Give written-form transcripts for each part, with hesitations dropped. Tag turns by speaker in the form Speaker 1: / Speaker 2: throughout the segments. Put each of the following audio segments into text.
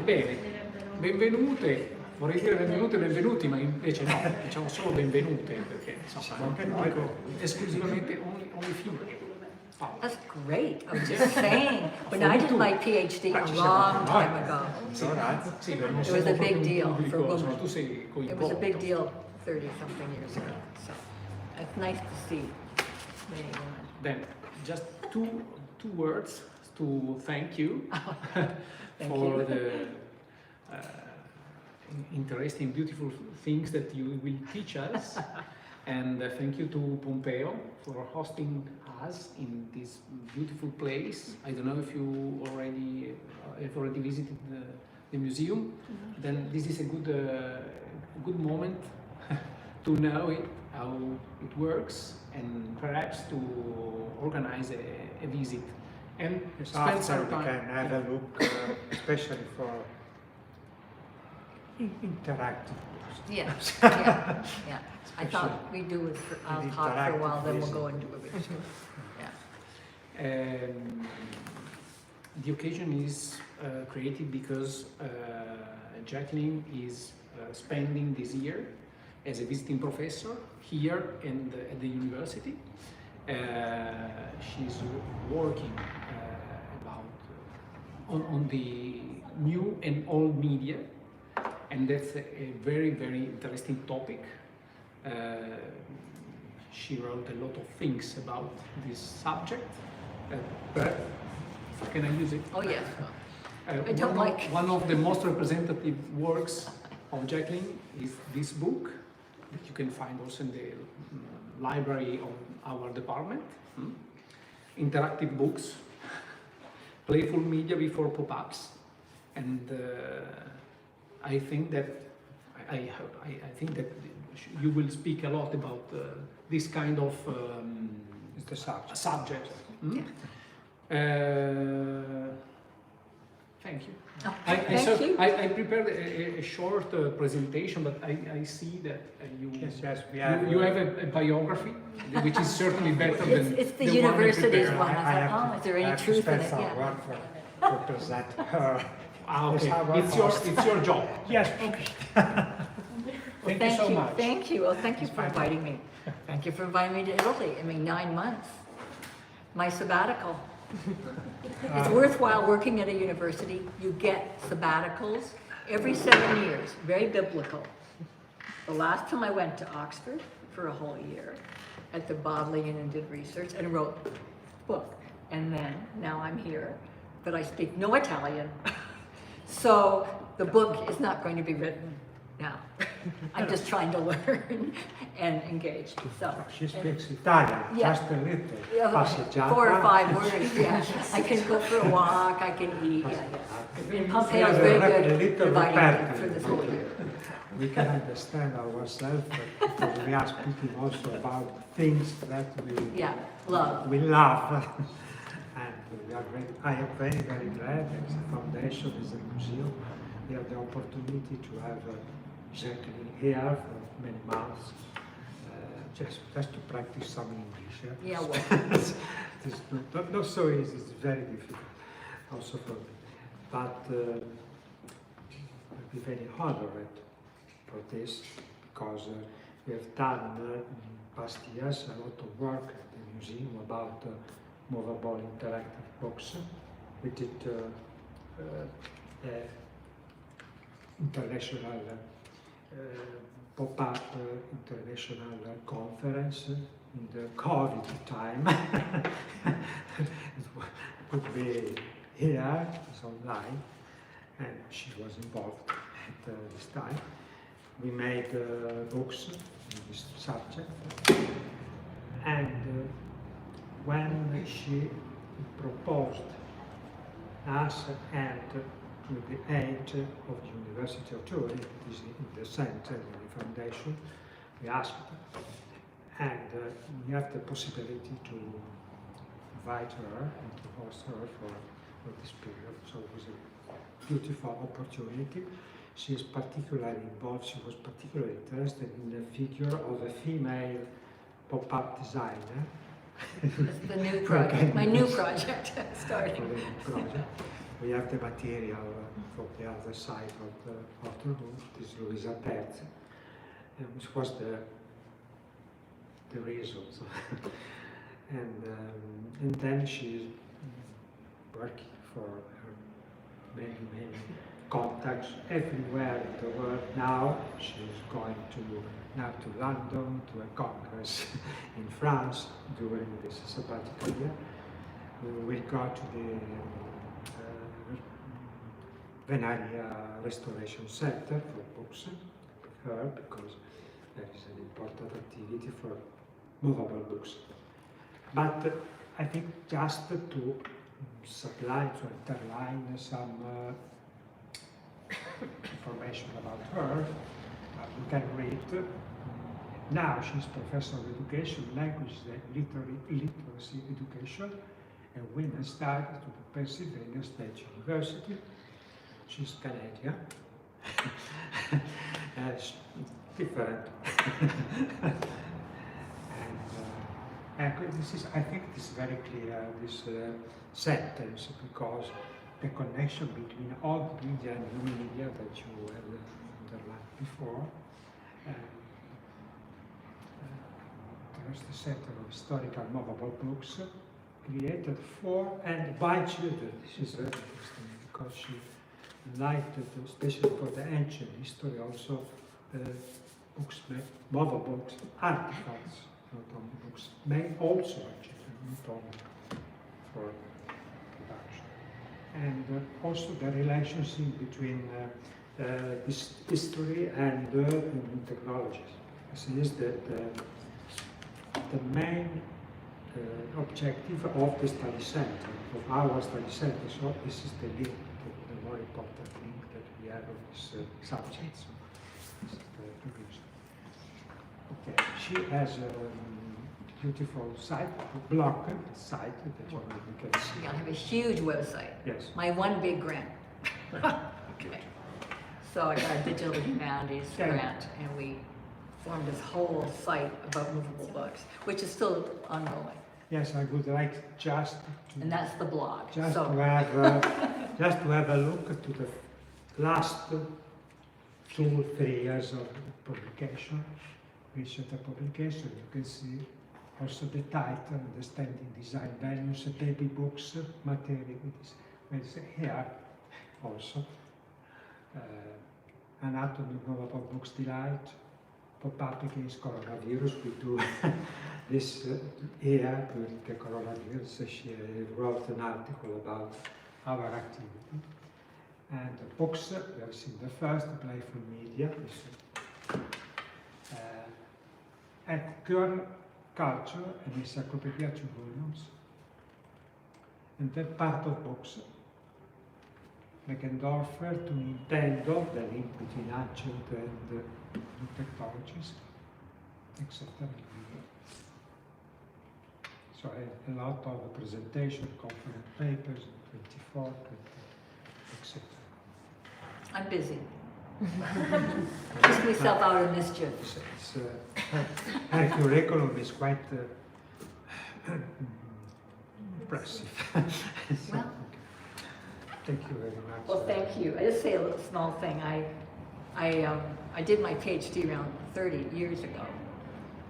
Speaker 1: Bene, benvenute, vorrei dire benvenute e benvenuti, ma invece no, diciamo solo benvenute, perché insomma, anche noi esclusivamente only female.
Speaker 2: That's great. I was just saying, when I did my PhD a long time ago, it was a big deal for women. It was a big deal 30-something years ago. So it's nice to see many women.
Speaker 1: Then, just two words to thank you for the interesting, beautiful things that you will teach us. And thank you to Pompeo for hosting us in this beautiful place. I don't know if you have already visited the museum. Mm-hmm. Then this is a good moment to know how it works, and perhaps to organize a visit and spend some time.
Speaker 3: We can have a look, especially for interactive.
Speaker 2: Yeah, yeah. I thought we'd do it for, I'll talk for a while, then we'll go into it. Yeah.
Speaker 1: The occasion is created because Jacqueline is spending this year as a visiting professor here at the university. She's working on the new and old media, and that's a very, very interesting topic. She wrote a lot of things about this subject, but can I use it?
Speaker 2: Oh yes. I don't like.
Speaker 1: One of the most representative works of Jacqueline is this book that you can find also in the library of our department. Interactive books, playful media before pop-ups, and I think that you will speak a lot about this kind of subject.
Speaker 2: Yeah.
Speaker 1: Thank you.
Speaker 2: Oh, thank you.
Speaker 1: I prepared a short presentation, but I see that you have a biography, which is certainly better than
Speaker 2: it's the university's one. I thought, is there any truth in it?
Speaker 3: Yeah. To present her.
Speaker 1: Okay. It's your job.
Speaker 3: Yes. Okay. Thank you so much.
Speaker 2: Thank you. Well, thank you for inviting me. Thank you for inviting me to Italy. I mean, 9 months. My sabbatical. It's worthwhile working at a university. You get sabbaticals every 7 years. Very biblical. The last time I went to Oxford for a whole year at the Bodleian and did research and wrote a book. And then now I'm here, but I speak no Italian. So the book is not going to be written now. I'm just trying to learn and engage. So
Speaker 3: she speaks Italian,
Speaker 2: yeah,
Speaker 3: just a little.
Speaker 2: Yeah, 4 or 5 words. Yeah, I can go for a walk. I can eat. Yeah. And Pompeo is very good providing me for this whole year.
Speaker 3: We can understand ourselves because we are speaking also about things that we
Speaker 2: love.
Speaker 3: We love. And we are I am very, very glad that the foundation is a museum. We have the opportunity to have Jacqueline here for many months, just to practice some English.
Speaker 2: Yeah, well.
Speaker 3: It's not so easy, it's very difficult also for me. But I'll be very honored for this because we have done in past years a lot of work at the museum about movable interactive books. We did international pop-up international conference in the COVID time. It could be here, it's online, and she was involved at this time. We made books on this subject, and when she proposed us and to the aid of the University of Turin, it is in the center of the foundation, we asked her, and we have the possibility to invite her and to host her for this period. So it was a beautiful opportunity. She is particularly involved, she was particularly interested in the figure of a female pop-up designer.
Speaker 2: The new project, my new project starting.
Speaker 3: we have the material from the other side of the room. This is Luisa Perzi, which was the reason. And then she's working for her many contacts everywhere in the world. Now she's going to London, to a congress in France during this sabbatical year. We will go to the Venaria Restoration Center for books with her, because there is an important activity for movable books. But I think just to supply, to underline some information about her, you can read. Now she's Professor of Education, Language and Literacy Education, and Women's Studies to the Pennsylvania State University. She's Canadian. Different. And this is, I think it is very clear, this sentence, because the connection between old media and new media that you have underlined before. There's the Center of Historical Movable Books, created for and by children. This is very interesting, because she liked, especially for the ancient history, also books, movable books, artifacts, not only books, made also by children, not only for production. And also the relationship between this history and technologies. This is the main objective of the study center, of our study center. So this is the link, the more important link that we have on this subject. So this is the reason. Okay, she has a beautiful site, a blog site that you can see.
Speaker 2: I have a huge website.
Speaker 3: Yes.
Speaker 2: My one big grant. Okay. So I got a digital humanities grant, and we formed this whole site about movable books, which is still ongoing.
Speaker 3: Yes, I would like just to.
Speaker 2: And that's the blog.
Speaker 3: Just
Speaker 2: so.
Speaker 3: to have just to have a look to the last 2-3 years of publication, recent publication. You can see also the title, Understanding Design Values, Baby Books, Material. Here also Anatomy of Movable Books Delight, Pop-up against coronavirus. We do this here during the coronavirus. She wrote an article about our activity. And the books, we have seen the first, Playful Media, and Girl Culture, and Encyclopedia 2 volumes. And then part of books, Meggendorfer to Nintendo, the link between ancient and new technologies, etc. So a lot of presentation, conference papers, 24, etc.
Speaker 2: I'm busy. Keep myself out of mischief.
Speaker 3: Her curriculum is quite impressive. So,
Speaker 2: Well,
Speaker 3: thank you very much.
Speaker 2: well, thank you. I just say a little small thing. I did my PhD around 30 years ago,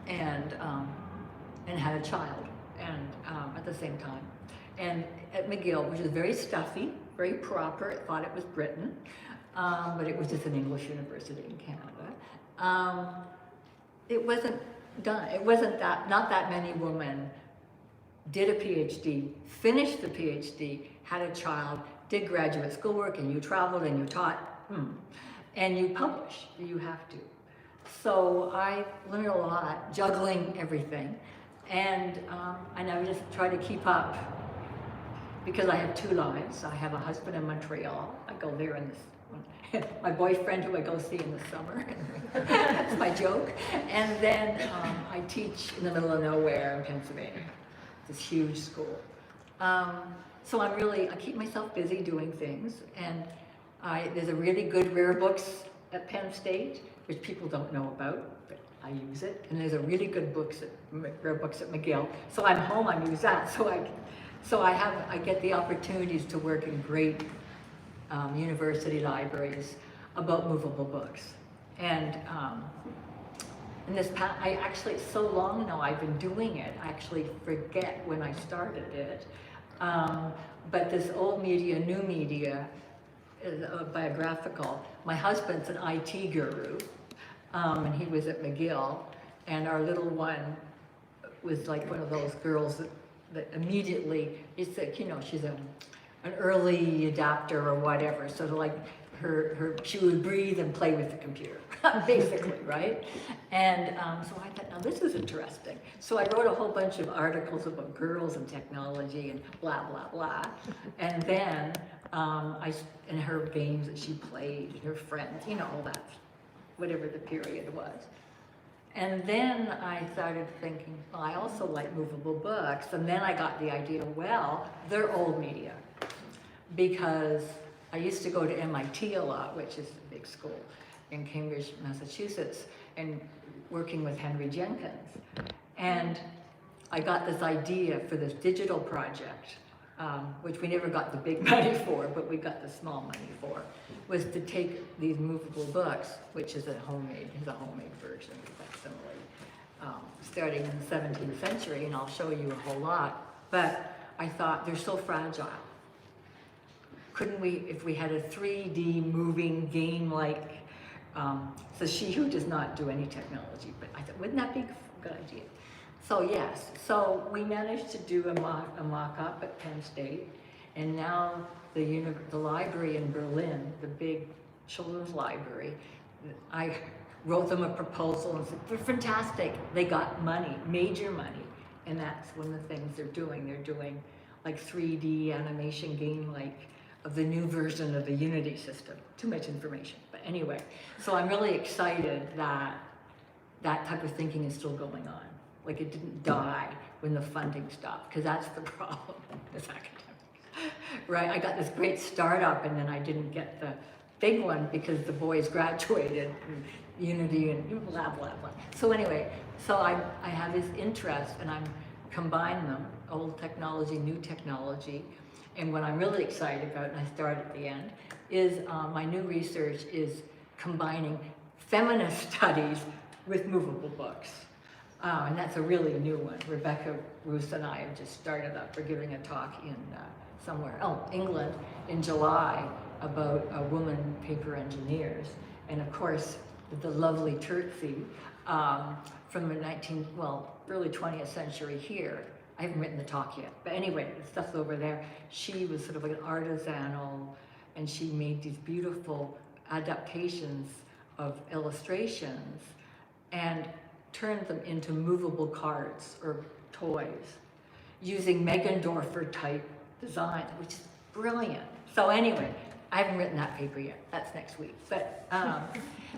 Speaker 2: and had a child, and at the same time, and at McGill, which is very stuffy, very proper. It thought it was Britain, but it was just an English university in Canada. It wasn't done. It wasn't that. Not that many women did a PhD, finished the PhD, had a child, did graduate schoolwork, and you traveled and you taught, and you publish. You have to. So I learned a lot, juggling everything, and I just try to keep up, because I have 2 lives. I have a husband in Montreal. I go there in this. My boyfriend, who I go see in the summer. That's my joke. And then I teach in the middle of nowhere in Pennsylvania, this huge school. So I keep myself busy doing things, and there's a really good rare books at Penn State, which people don't know about, but I use it. And there's a really good rare books at McGill. So I'm home, I use that. So I get the opportunities to work in great university libraries about movable books. And in this past, it's so long now I've been doing it, I actually forget when I started it. But this old media, new media, biographical, my husband's an IT guru, and he was at McGill, and our little one was like one of those girls that immediately, it's like, you know, she's an early adapter or whatever, so like she would breathe and play with the computer, basically, right? And so I thought, now this is interesting. So I wrote a whole bunch of articles about girls and technology and blah, blah, blah. And then and her games that she played, and her friends, you know, all that, whatever the period was. And then I started thinking, well, I also like movable books. And then I got the idea, well, they're old media. Because I used to go to MIT a lot, which is a big school in Cambridge, Massachusetts, and working with Henry Jenkins. And I got this idea for this digital project, which we never got the big money for, but we got the small money for, was to take these movable books, which is a homemade version, facsimile, starting in the 17th century, and I'll show you a whole lot. But I thought, they're so fragile. Couldn't we, if we had a 3D moving game-like, so she who does not do any technology, but I thought, wouldn't that be a good idea? So yes, so we managed to do a mock-up at Penn State, and now the library in Berlin, the big children's library, I wrote them a proposal and said, they're fantastic. They got money, major money, and that's one of the things they're doing. They're doing like 3D animation game-like of the new version of the Unity system. Too much information, but anyway. So I'm really excited that that type of thinking is still going on. Like it didn't die when the funding stopped, because that's the problem as academics, right? I got this great startup and then I didn't get the big one because the boys graduated and Unity and blah, blah, blah. So anyway, so I have this interest and I'm combining them, old technology, new technology. And what I'm really excited about, and I start at the end, is my new research is combining feminist studies with movable books. And that's a really new one. Rebecca Roos and I have just started up. We're giving a talk in England in July about women paper engineers. And of course, the lovely Terzi from the early 20th century here. I haven't written the talk yet, but anyway, the stuff's over there. She was sort of like an artisanal, and she made these beautiful adaptations of illustrations and turned them into movable cards or toys using Meggendorfer type design, which is brilliant. So anyway, I haven't written that paper yet. That's next week. But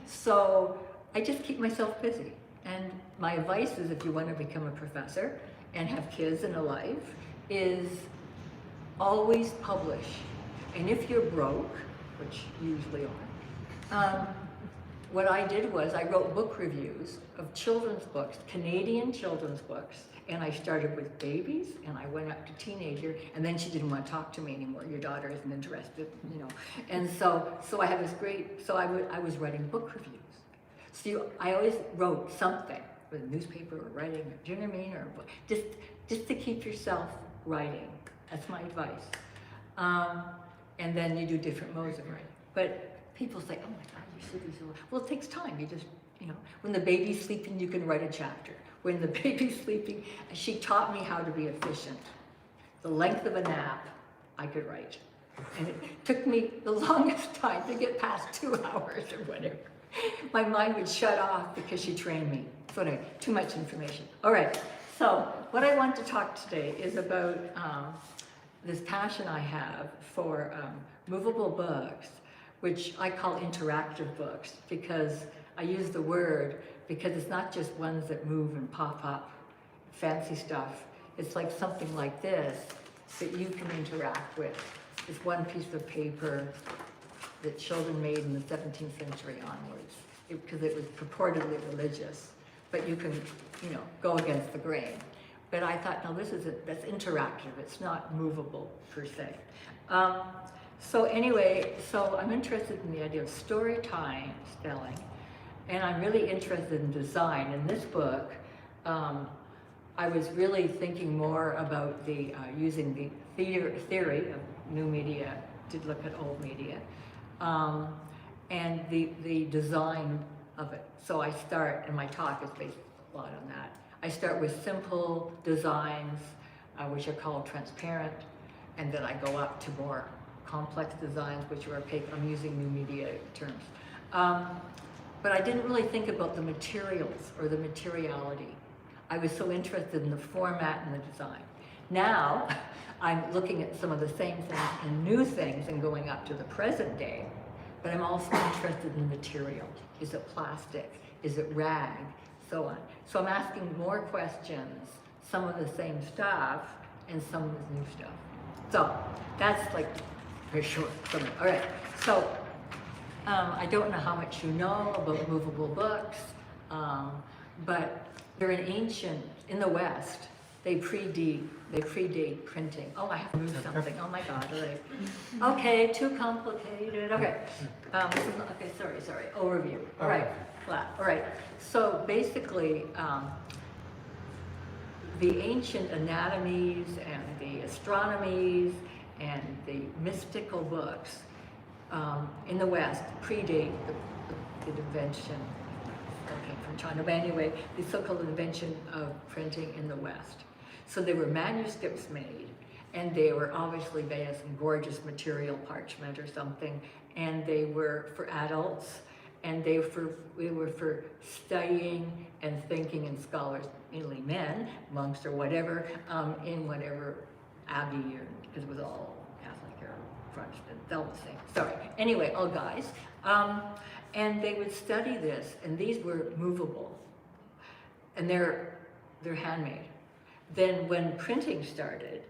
Speaker 2: so I just keep myself busy. And my advice is, if you want to become a professor and have kids and a life, is always publish. And if you're broke, which you usually are, what I did was I wrote book reviews of children's books, Canadian children's books, and I started with babies, and I went up to teenager, and then she didn't want to talk to me anymore. Your daughter isn't interested, you know. And so I have this great, so I was writing book reviews. So I always wrote something, with a newspaper or writing, or, do you know what I mean? Or just to keep yourself writing. That's my advice. And then you do different modes of writing. But people say, oh my God, you should be so, well, it takes time. You just, you know, when the baby's sleeping, you can write a chapter. When the baby's sleeping, she taught me how to be efficient. The length of a nap, I could write. And it took me the longest time to get past 2 hours or whatever. My mind would shut off because she trained me. So anyway, too much information. All right, so what I want to talk today is about this passion I have for movable books, which I call interactive books, because I use the word because it's not just ones that move and pop up, fancy stuff. It's like something like this that you can interact with. It's one piece of paper that children made in the 17th century onwards, because it was purportedly religious, but you can, you know, go against the grain. but I thought, no, that's interactive. It's not movable per se. So anyway, so I'm interested in the idea of storytelling, and I'm really interested in design. In this book, I was really thinking more about the using the theory of new media, did look at old media, and the design of it. So I start, and my talk is based a lot on that. I start with simple designs, which are called transparent, and then I go up to more complex designs, which are opaque. I'm using new media terms. But I didn't really think about the materials or the materiality. I was so interested in the format and the design. Now, I'm looking at some of the same things and new things and going up to the present day, but I'm also interested in the material. Is it plastic? Is it rag? So on. So I'm asking more questions, some of the same stuff and some of the new stuff. So that's like very short from it. All right, so I don't know how much you know about movable books, but they're an ancient, in the West, they predate printing. Oh, I have to move something. Oh my God, all right. Okay, too complicated. Okay, okay, sorry, overview. All right, flat, all right. So basically, the ancient anatomies and the astronomies and the mystical books in the West predate the invention. Okay, from China, but anyway, the so-called invention of printing in the West. So there were manuscripts made, and they were obviously made of some gorgeous material, parchment or something, and they were for adults, and they were for studying and thinking, and scholars, mainly men, monks or whatever, in whatever abbey, or because it was all Catholic or Protestant, all the same. Sorry. Anyway, all guys. And they would study this, and these were movable, and they're handmade. Then when printing started,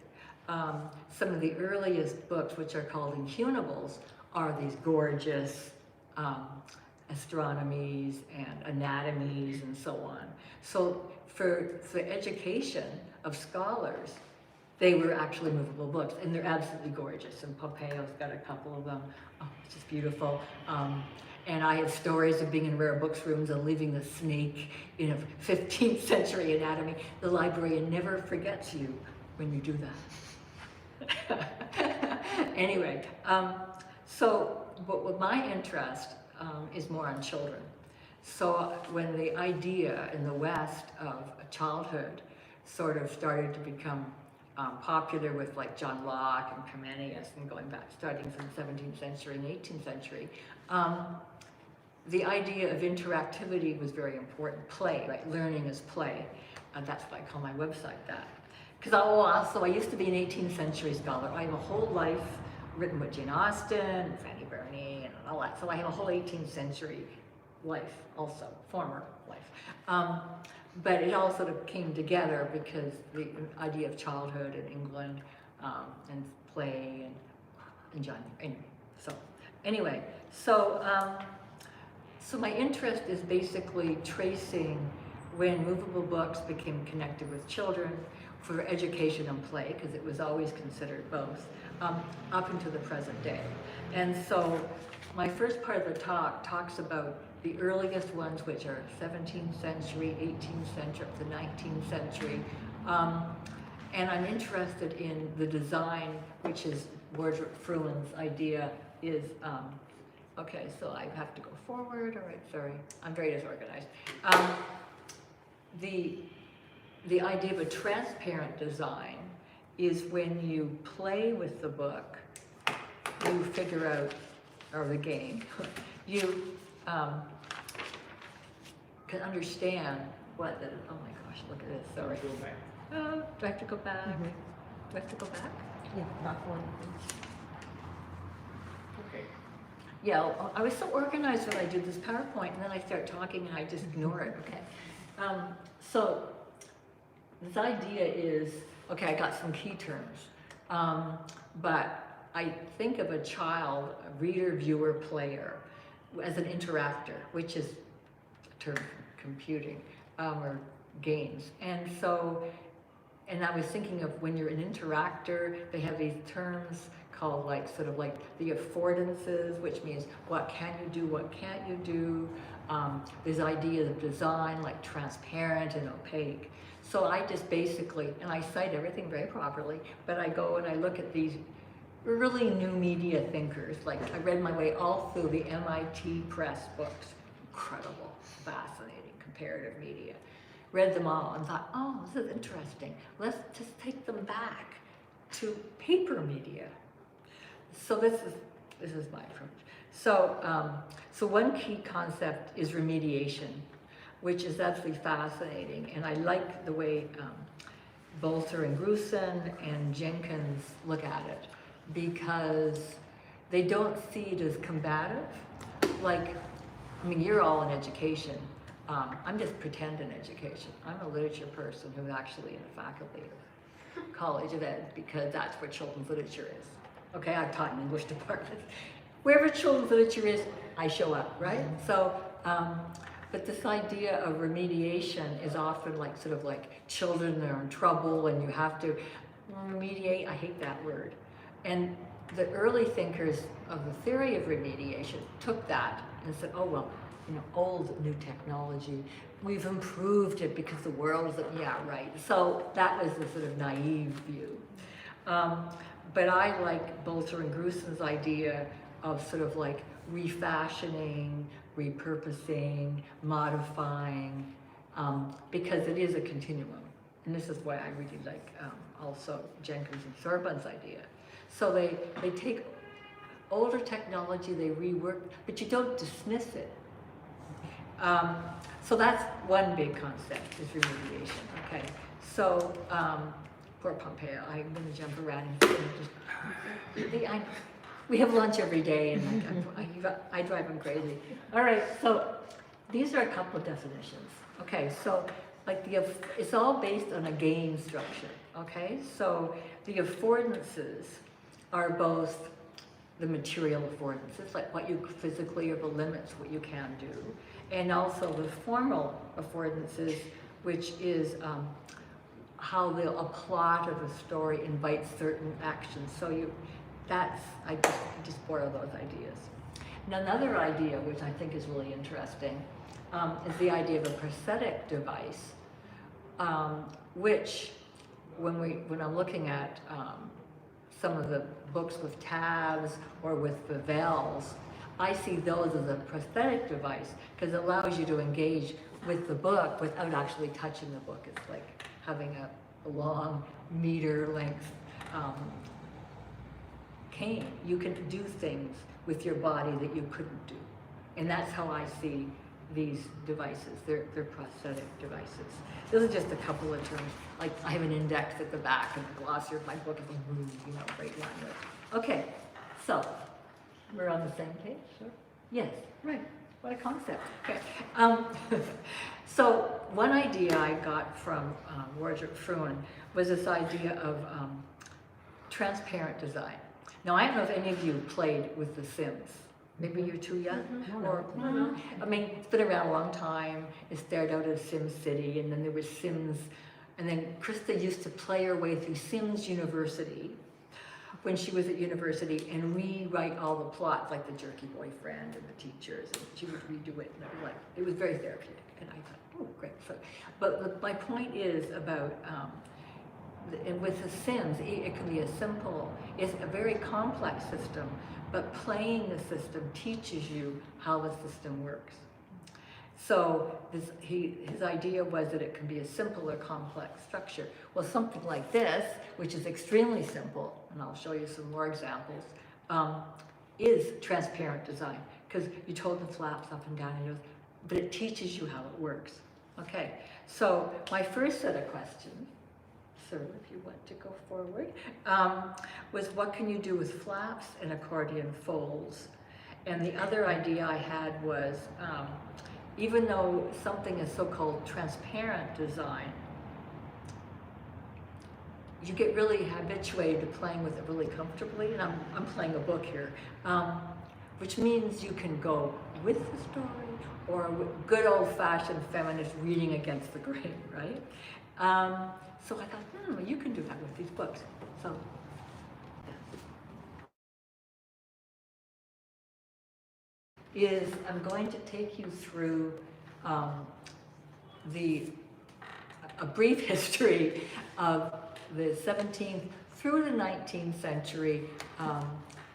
Speaker 2: some of the earliest books, which are called incunables, are these gorgeous astronomies and anatomies and so on. So for education of scholars, they were actually movable books, and they're absolutely gorgeous. And Pompeo's got a couple of them. Oh, it's just beautiful. And I have stories of being in rare books rooms and leaving the snake in a 15th century anatomy. The librarian never forgets you when you do that. Anyway, but with my interest is more on children. So when the idea in the West of childhood sort of started to become popular with like John Locke and Comenius and going back, starting from the 17th century and 18th century, the idea of interactivity was very important. Play, right? Learning is play. That's why I call my website that. Because I used to be an 18th century scholar. I have a whole life written with Jane Austen, Fanny Burney, and all that. So I have a whole 18th century life also, former life. But it all sort of came together because the idea of childhood in England and play and John. Anyway, so my interest is basically tracing when movable books became connected with children for education and play, because it was always considered both, up into the present day. And so my first part of the talk talks about the earliest ones, which are 17th century, 18th century, up to 19th century. And I'm interested in the design, which is Wardrobe Fruin's idea is, okay, so I have to go forward. All right, sorry, I'm very disorganized. The idea of a transparent design is when you play with the book, you figure out, or the game, you can understand what the, oh my gosh, look at this, sorry. Oh, do I have to go back? Mm-hmm. Do I have to go back?
Speaker 4: Yeah, back one.
Speaker 1: Okay.
Speaker 2: Yeah, I was so organized when I did this PowerPoint, and then I start talking and I just ignore it. Okay. So this idea is, okay, I got some key terms, but I think of a child, a reader, viewer, player, as an interactor, which is a term from computing, or games. And so And I was thinking of when you're an interactor, they have these terms called like sort of like the affordances, which means what can you do, what can't you do. There's ideas of design like transparent and opaque. So I just basically, and I cite everything very properly, but I go and I look at these really new media thinkers. Like I read my way all through the MIT Press books. Incredible, fascinating, comparative media. Read them all and thought, oh, this is interesting. Let's just take them back to paper media. So this is my approach. So, so one key concept is remediation, which is absolutely fascinating. And I like the way Bolter and Grusin and Jenkins look at it, because they don't see it as combative. Like, I mean, you're all in education. I'm just pretend in education. I'm a literature person who's actually in the faculty of College of Ed, because that's where children's literature is. Okay, I've taught in English departments. Wherever children's literature is, I show up, right? So, but this idea of remediation is often like sort of like children are in trouble and you have to remediate. I hate that word. And the early thinkers of the theory of remediation took that and said, oh, well, you know, old new technology, we've improved it because the world is, yeah, right. So that was the sort of naive view. But I like Bolter and Grusin's idea of sort of like refashioning, repurposing, modifying, because it is a continuum. And this is why I really like also Jenkins and Sorbonne's idea. So they take older technology, they rework, but you don't dismiss it. So that's one big concept, is remediation, okay? So, poor Pompeo, I'm gonna jump around and we have lunch every day and I drive him crazy. All right, so these are a couple of definitions. Okay, so like it's all based on a game structure, okay? So the affordances are both the material affordances, like what you physically, or the limits, what you can do, and also the formal affordances, which is how a plot of a story invites certain actions. So I just borrow those ideas. And another idea, which I think is really interesting, is the idea of a prosthetic device, which when I'm looking at some of the books with tabs or with vowels, I see those as a prosthetic device because it allows you to engage with the book without actually touching the book. It's like having a long meter length cane. You can do things with your body that you couldn't do. And that's how I see these devices. They're prosthetic devices. Those are just a couple of terms. Like I have an index at the back and the glossary of my book is a move, you know, right line with. Okay, so we're on the same page, sure? Yes, right. What a concept. Okay. So one idea I got from Wardrop Fruin was this idea of transparent design. Now I don't know if any of you played with The Sims. Maybe you're too young, or I mean, it's been around a long time. It started out as Sim City, and then there was Sims, and then Krista used to play her way through Sims University when she was at university and rewrite all the plots, like the jerky boyfriend and the teachers, and she would redo it, and it was very therapeutic. And I thought, oh, great. So, but my point is about. And with The Sims, it can be it's a very complex system, but playing the system teaches you how the system works. So his idea was that it can be a simple or complex structure. Well, something like this, which is extremely simple, and I'll show you some more examples, is transparent design, because you told the flaps up and down, but it teaches you how it works. Okay, so my first set of questions, sir, if you want to go forward, was what can you do with flaps and accordion folds? And the other idea I had was, even though something is so-called transparent design, you get really habituated to playing with it really comfortably, and I'm playing a book here, which means you can go with the story or with good old-fashioned feminist reading against the grain, right? So I thought, you can do that with these books. So. I'm going to take you through a brief history of the 17th through the 19th century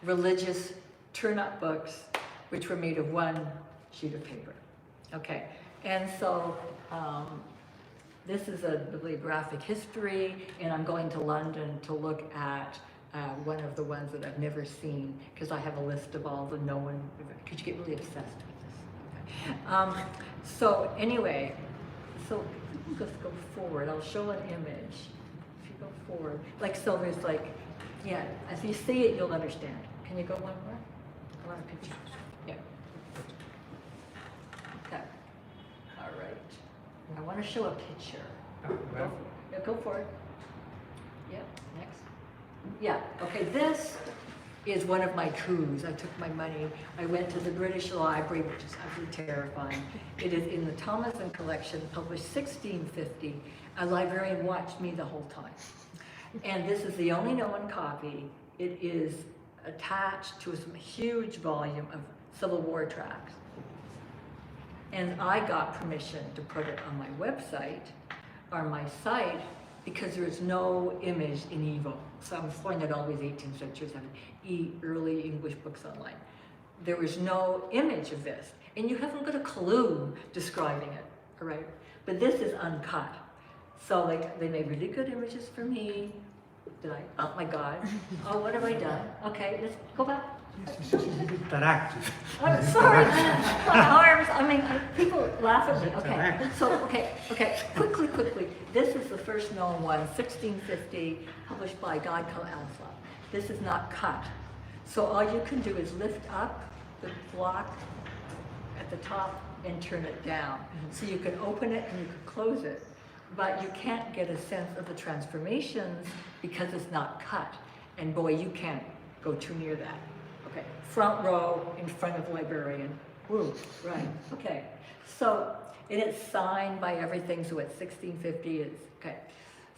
Speaker 2: religious turn-up books, which were made of one sheet of paper. Okay, and so this is a bibliographic history, and I'm going to London to look at one of the ones that I've never seen, because I have a list of all the known, because you get really obsessed with this. Okay. So anyway, so let's go forward. I'll show an image. If you go forward, like, so there's like, yeah, as you see it, you'll understand. Can you go one more? I want a picture. Yeah. Okay. All right. I want to show a picture. Go for it. Yeah, next. Yeah, okay, this is one of my coups. I took my money. I went to the British Library, which is absolutely terrifying. It is in the Thomason collection, published 1650. A librarian watched me the whole time. And this is the only known copy. It is attached to a huge volume of Civil War tracts. And I got permission to put it on my website, or my site, because there's no image in Evo. So I'm throwing out all these 18th century, early English books online. There was no image of this, and you haven't got a clue describing it, all right? But this is uncut. So like, they made really good images for me. Oh my God. Oh, what have I done? Okay, let's go back.
Speaker 3: This is interactive.
Speaker 2: I'm sorry, my arms, I mean, people laugh at me. Okay, so, okay, quickly. This is the first known one, 1650, published by a guy called Alpha. This is not cut. So all you can do is lift up the block at the top and turn it down. So you can open it and you can close it, but you can't get a sense of the transformations because it's not cut. And boy, you can't go too near that. Okay, front row in front of the librarian. Woo, right, okay. So, and it's signed by everything, so it's 1650, it's, okay.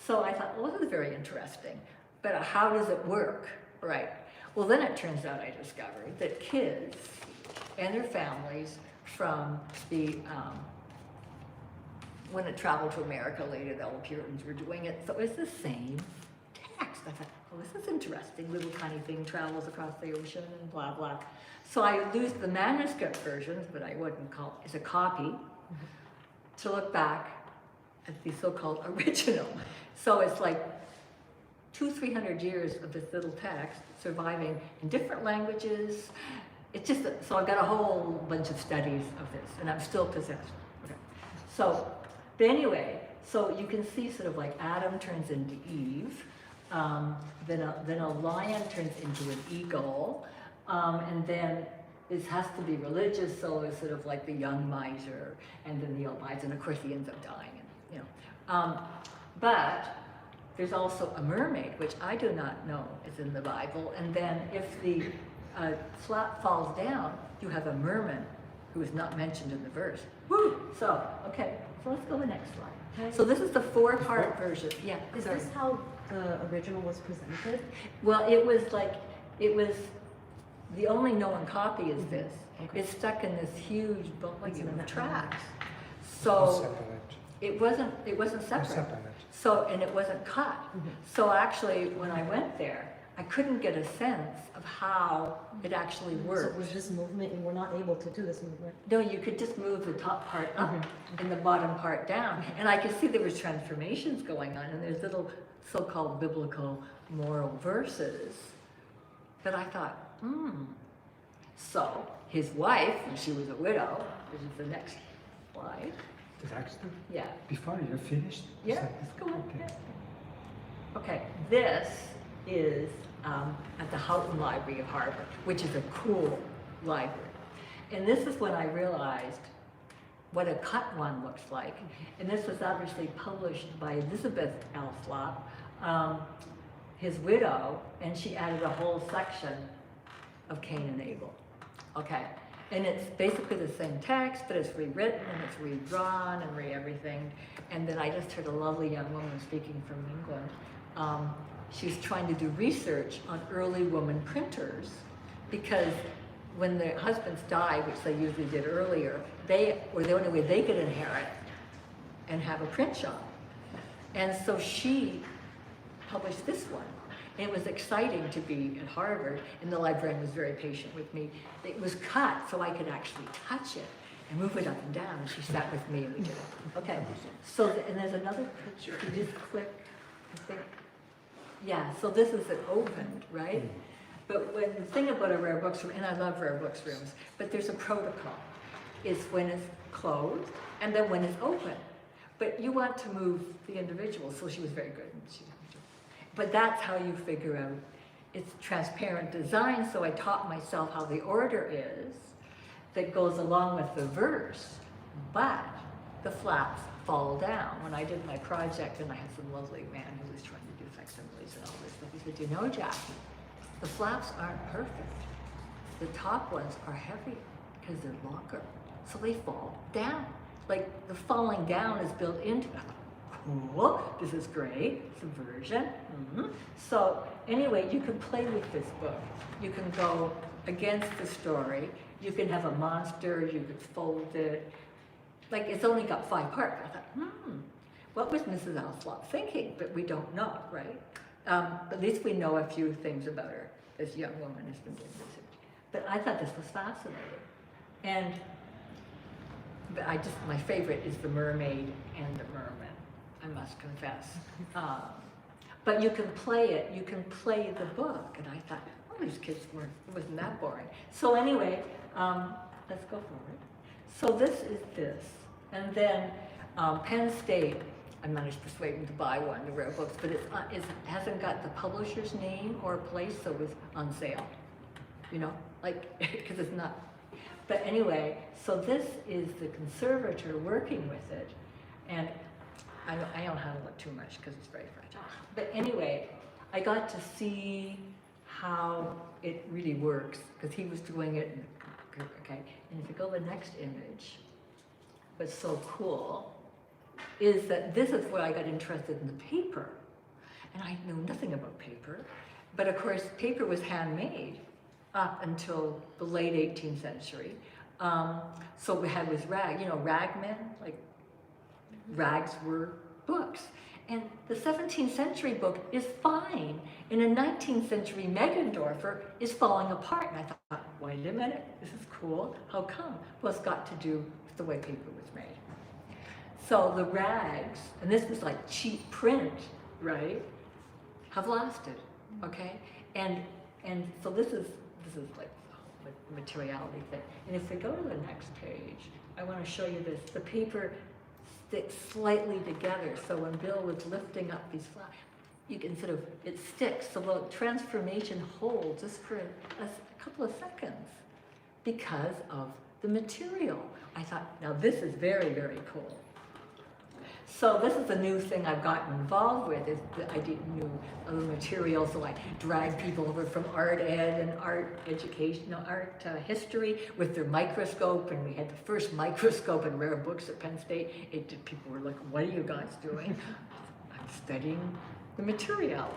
Speaker 2: So I thought, well, this is very interesting, but how does it work, right? Well, then it turns out I discovered that kids and their families from the, when it traveled to America later, the old Puritans were doing it, so it's the same text. I thought, well, this is interesting. Little tiny thing travels across the ocean and blah, blah. So I used the manuscript versions, but I wouldn't call it, as a copy, to look back at the so-called original. So it's like 200-300 years of this little text surviving in different languages. It's just, so I've got a whole bunch of studies of this, and I'm still possessed. Okay. So, but anyway, so you can see sort of like Adam turns into Eve, then a lion turns into an eagle, and then this has to be religious, so it's sort of like the young miser, and then the old miser, and of course he ends up dying, and, you know. But there's also a mermaid, which I do not know is in the Bible, and then if the flap falls down, you have a merman who is not mentioned in the verse. Woo! So, okay, so let's go to the next slide. So this is the four-part version. Yeah,
Speaker 4: Is
Speaker 2: sorry.
Speaker 4: this how the original was presented?
Speaker 2: Well, it was the only known copy is this.
Speaker 4: Okay.
Speaker 2: It's stuck in this huge volume
Speaker 4: It's in
Speaker 2: of
Speaker 4: that
Speaker 2: tracks.
Speaker 3: Separate.
Speaker 2: So it wasn't separate.
Speaker 3: Separate.
Speaker 2: So, and it wasn't cut. So actually, when I went there, I couldn't get a sense of how it actually
Speaker 4: So
Speaker 2: worked.
Speaker 4: it was just movement, and we're not able to do this movement.
Speaker 2: No, you could just move the top part up and the bottom part down. And I could see there was transformations going on, and there's little so-called biblical moral verses. But I thought, So his wife, and she was a widow, which is the next slide.
Speaker 3: The next one?
Speaker 2: Yeah.
Speaker 3: Before you're finished?
Speaker 2: Yeah,
Speaker 3: Is that-
Speaker 2: let's go on.
Speaker 3: Okay.
Speaker 2: Okay, this is at the Houghton Library of Harvard, which is a cool library. And this is when I realized what a cut one looks like. And this was obviously published by Elizabeth L. Flop, his widow, and she added a whole section of Cain and Abel. Okay, And it's basically the same text, but it's rewritten and it's redrawn and everything. And then I just heard a lovely young woman speaking from England. She's trying to do research on early woman printers, because when their husbands died, which they usually did earlier, they were the only way they could inherit and have a print shop. And so she published this one. It was exciting to be at Harvard, and the librarian was very patient with me. It was cut so I could actually touch it and move it up and down, and she sat with me and we did it. Okay, so, and there's another picture. You just click, I think. Yeah, so this is an opened, right? But when the thing about a rare books room, and I love rare books rooms, but there's a protocol. It's when it's closed, and then when it's open. But you want to move the individual, so she was very good. But that's how you figure out it's transparent design, so I taught myself how the order is that goes along with the verse, but the flaps fall down. When I did my project, and I had some lovely man who was trying to do facsimiles and all this stuff, he said, you know, Jackie, the flaps aren't perfect. The top ones are heavy because they're longer, so they fall down. Like the falling down is built into it. Cool, this is great, subversion. So anyway, you can play with this book. You can go against the story. You can have a monster, you could fold it. Like it's only got 5 parts. I thought, what was Mrs. Alslop thinking? But we don't know, right? At least we know a few things about her. This young woman has been doing research. But I thought this was fascinating. And but my favorite is the mermaid and the merman, I must confess. But you can play it, you can play the book. And I thought, oh, these kids wasn't that boring. So anyway, let's go forward. So this is this. And then Penn State, I managed to persuade them to buy one, the rare books, but it hasn't got the publisher's name or place, so it was on sale. You know, like, because it's not. But anyway, so this is the conservator working with it. And I don't handle it too much because it's very fragile. But anyway, I got to see how it really works, because he was doing it, okay? And if you go to the next image, what's so cool is that this is where I got interested in the paper. And I knew nothing about paper, but of course paper was handmade up until the late 18th century. So we had was rag, you know, ragmen, like rags were books. And the 17th century book is fine, and a 19th century Meggendorfer is falling apart. And I thought, wait a minute, this is cool. How come? Well, it's got to do with the way paper was made. So the rags, and this was like cheap print, right, have lasted, okay? And so this is like the materiality thing. And if we go to the next page, I want to show you this. The paper sticks slightly together. So when Bill was lifting up these flowers, you can sort of, it sticks. So the transformation holds just for a couple of seconds because of the material. I thought, now this is very, very cool. So this is a new thing I've gotten involved with, is the idea new materials. So I drag people over from art ed and art education, art history with their microscope, and we had the first microscope in rare books at Penn State. People were like, what are you guys doing? I'm studying the materiality.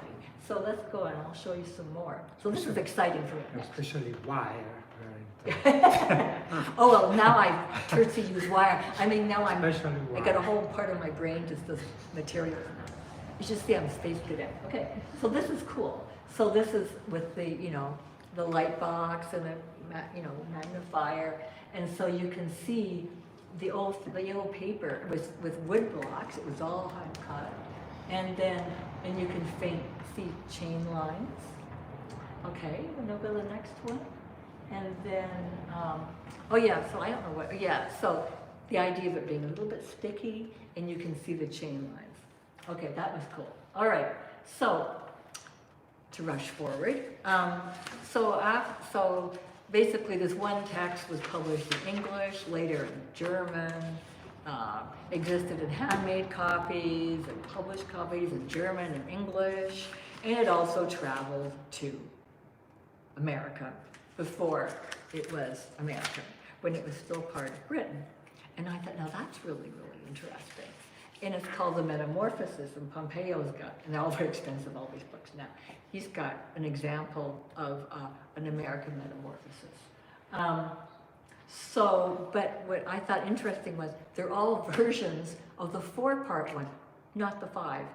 Speaker 2: So let's go and I'll show you some more. So this is exciting for me.
Speaker 3: Especially wire.
Speaker 2: Oh, well, now I turn to use wire. I mean, now I got a whole part of my brain just this material. You should see I'm space cadet. Okay, so this is cool. So this is with the, the light box and the, magnifier. And so you can see the old paper with wood blocks. It was all hand cut. And you can see chain lines. Okay, and we'll go to the next one. And then, so I don't know so the idea of it being a little bit sticky, and you can see the chain lines. Okay, that was cool. All right, so to rush forward. So basically this one text was published in English, later in German, existed in handmade copies and published copies in German and English, and it also traveled to America before it was American. when it was still part of Britain. And I thought, now that's really, really interesting. And it's called The Metamorphosis, and Pompeo's got, and they're all very expensive, all these books now. He's got an example of an American metamorphosis. But what I thought interesting was they're all versions of the 4-part one, not the 5.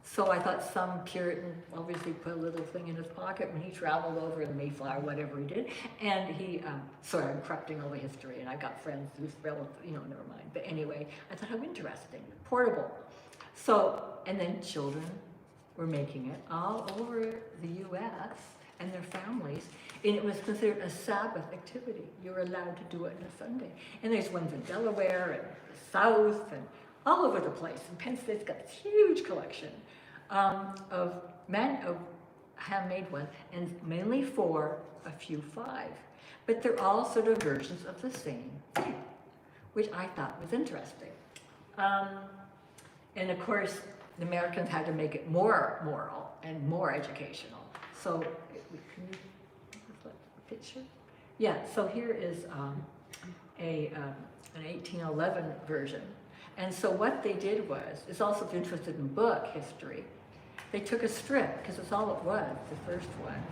Speaker 2: So I thought some Puritan obviously put a little thing in his pocket when he traveled over the Mayflower, whatever he did. And he, sorry, I'm corrupting all the history, and I've got friends who's relative, never mind. But anyway, I thought, how interesting, portable. So, and then children were making it all over the US and their families, and it was considered a Sabbath activity. You were allowed to do it on a Sunday. And there's ones in Delaware and the South and all over the place. And Penn State's got this huge collection of handmade ones, and mainly 4, a few 5. But they're all sort of versions of the same thing, which I thought was interesting. And of course, the Americans had to make it more moral and more educational. So, can you flip the picture? Yeah, so here is an 1811 version. And so what they did was, it's also if you're interested in book history, they took a strip, because it's all it was, the first one,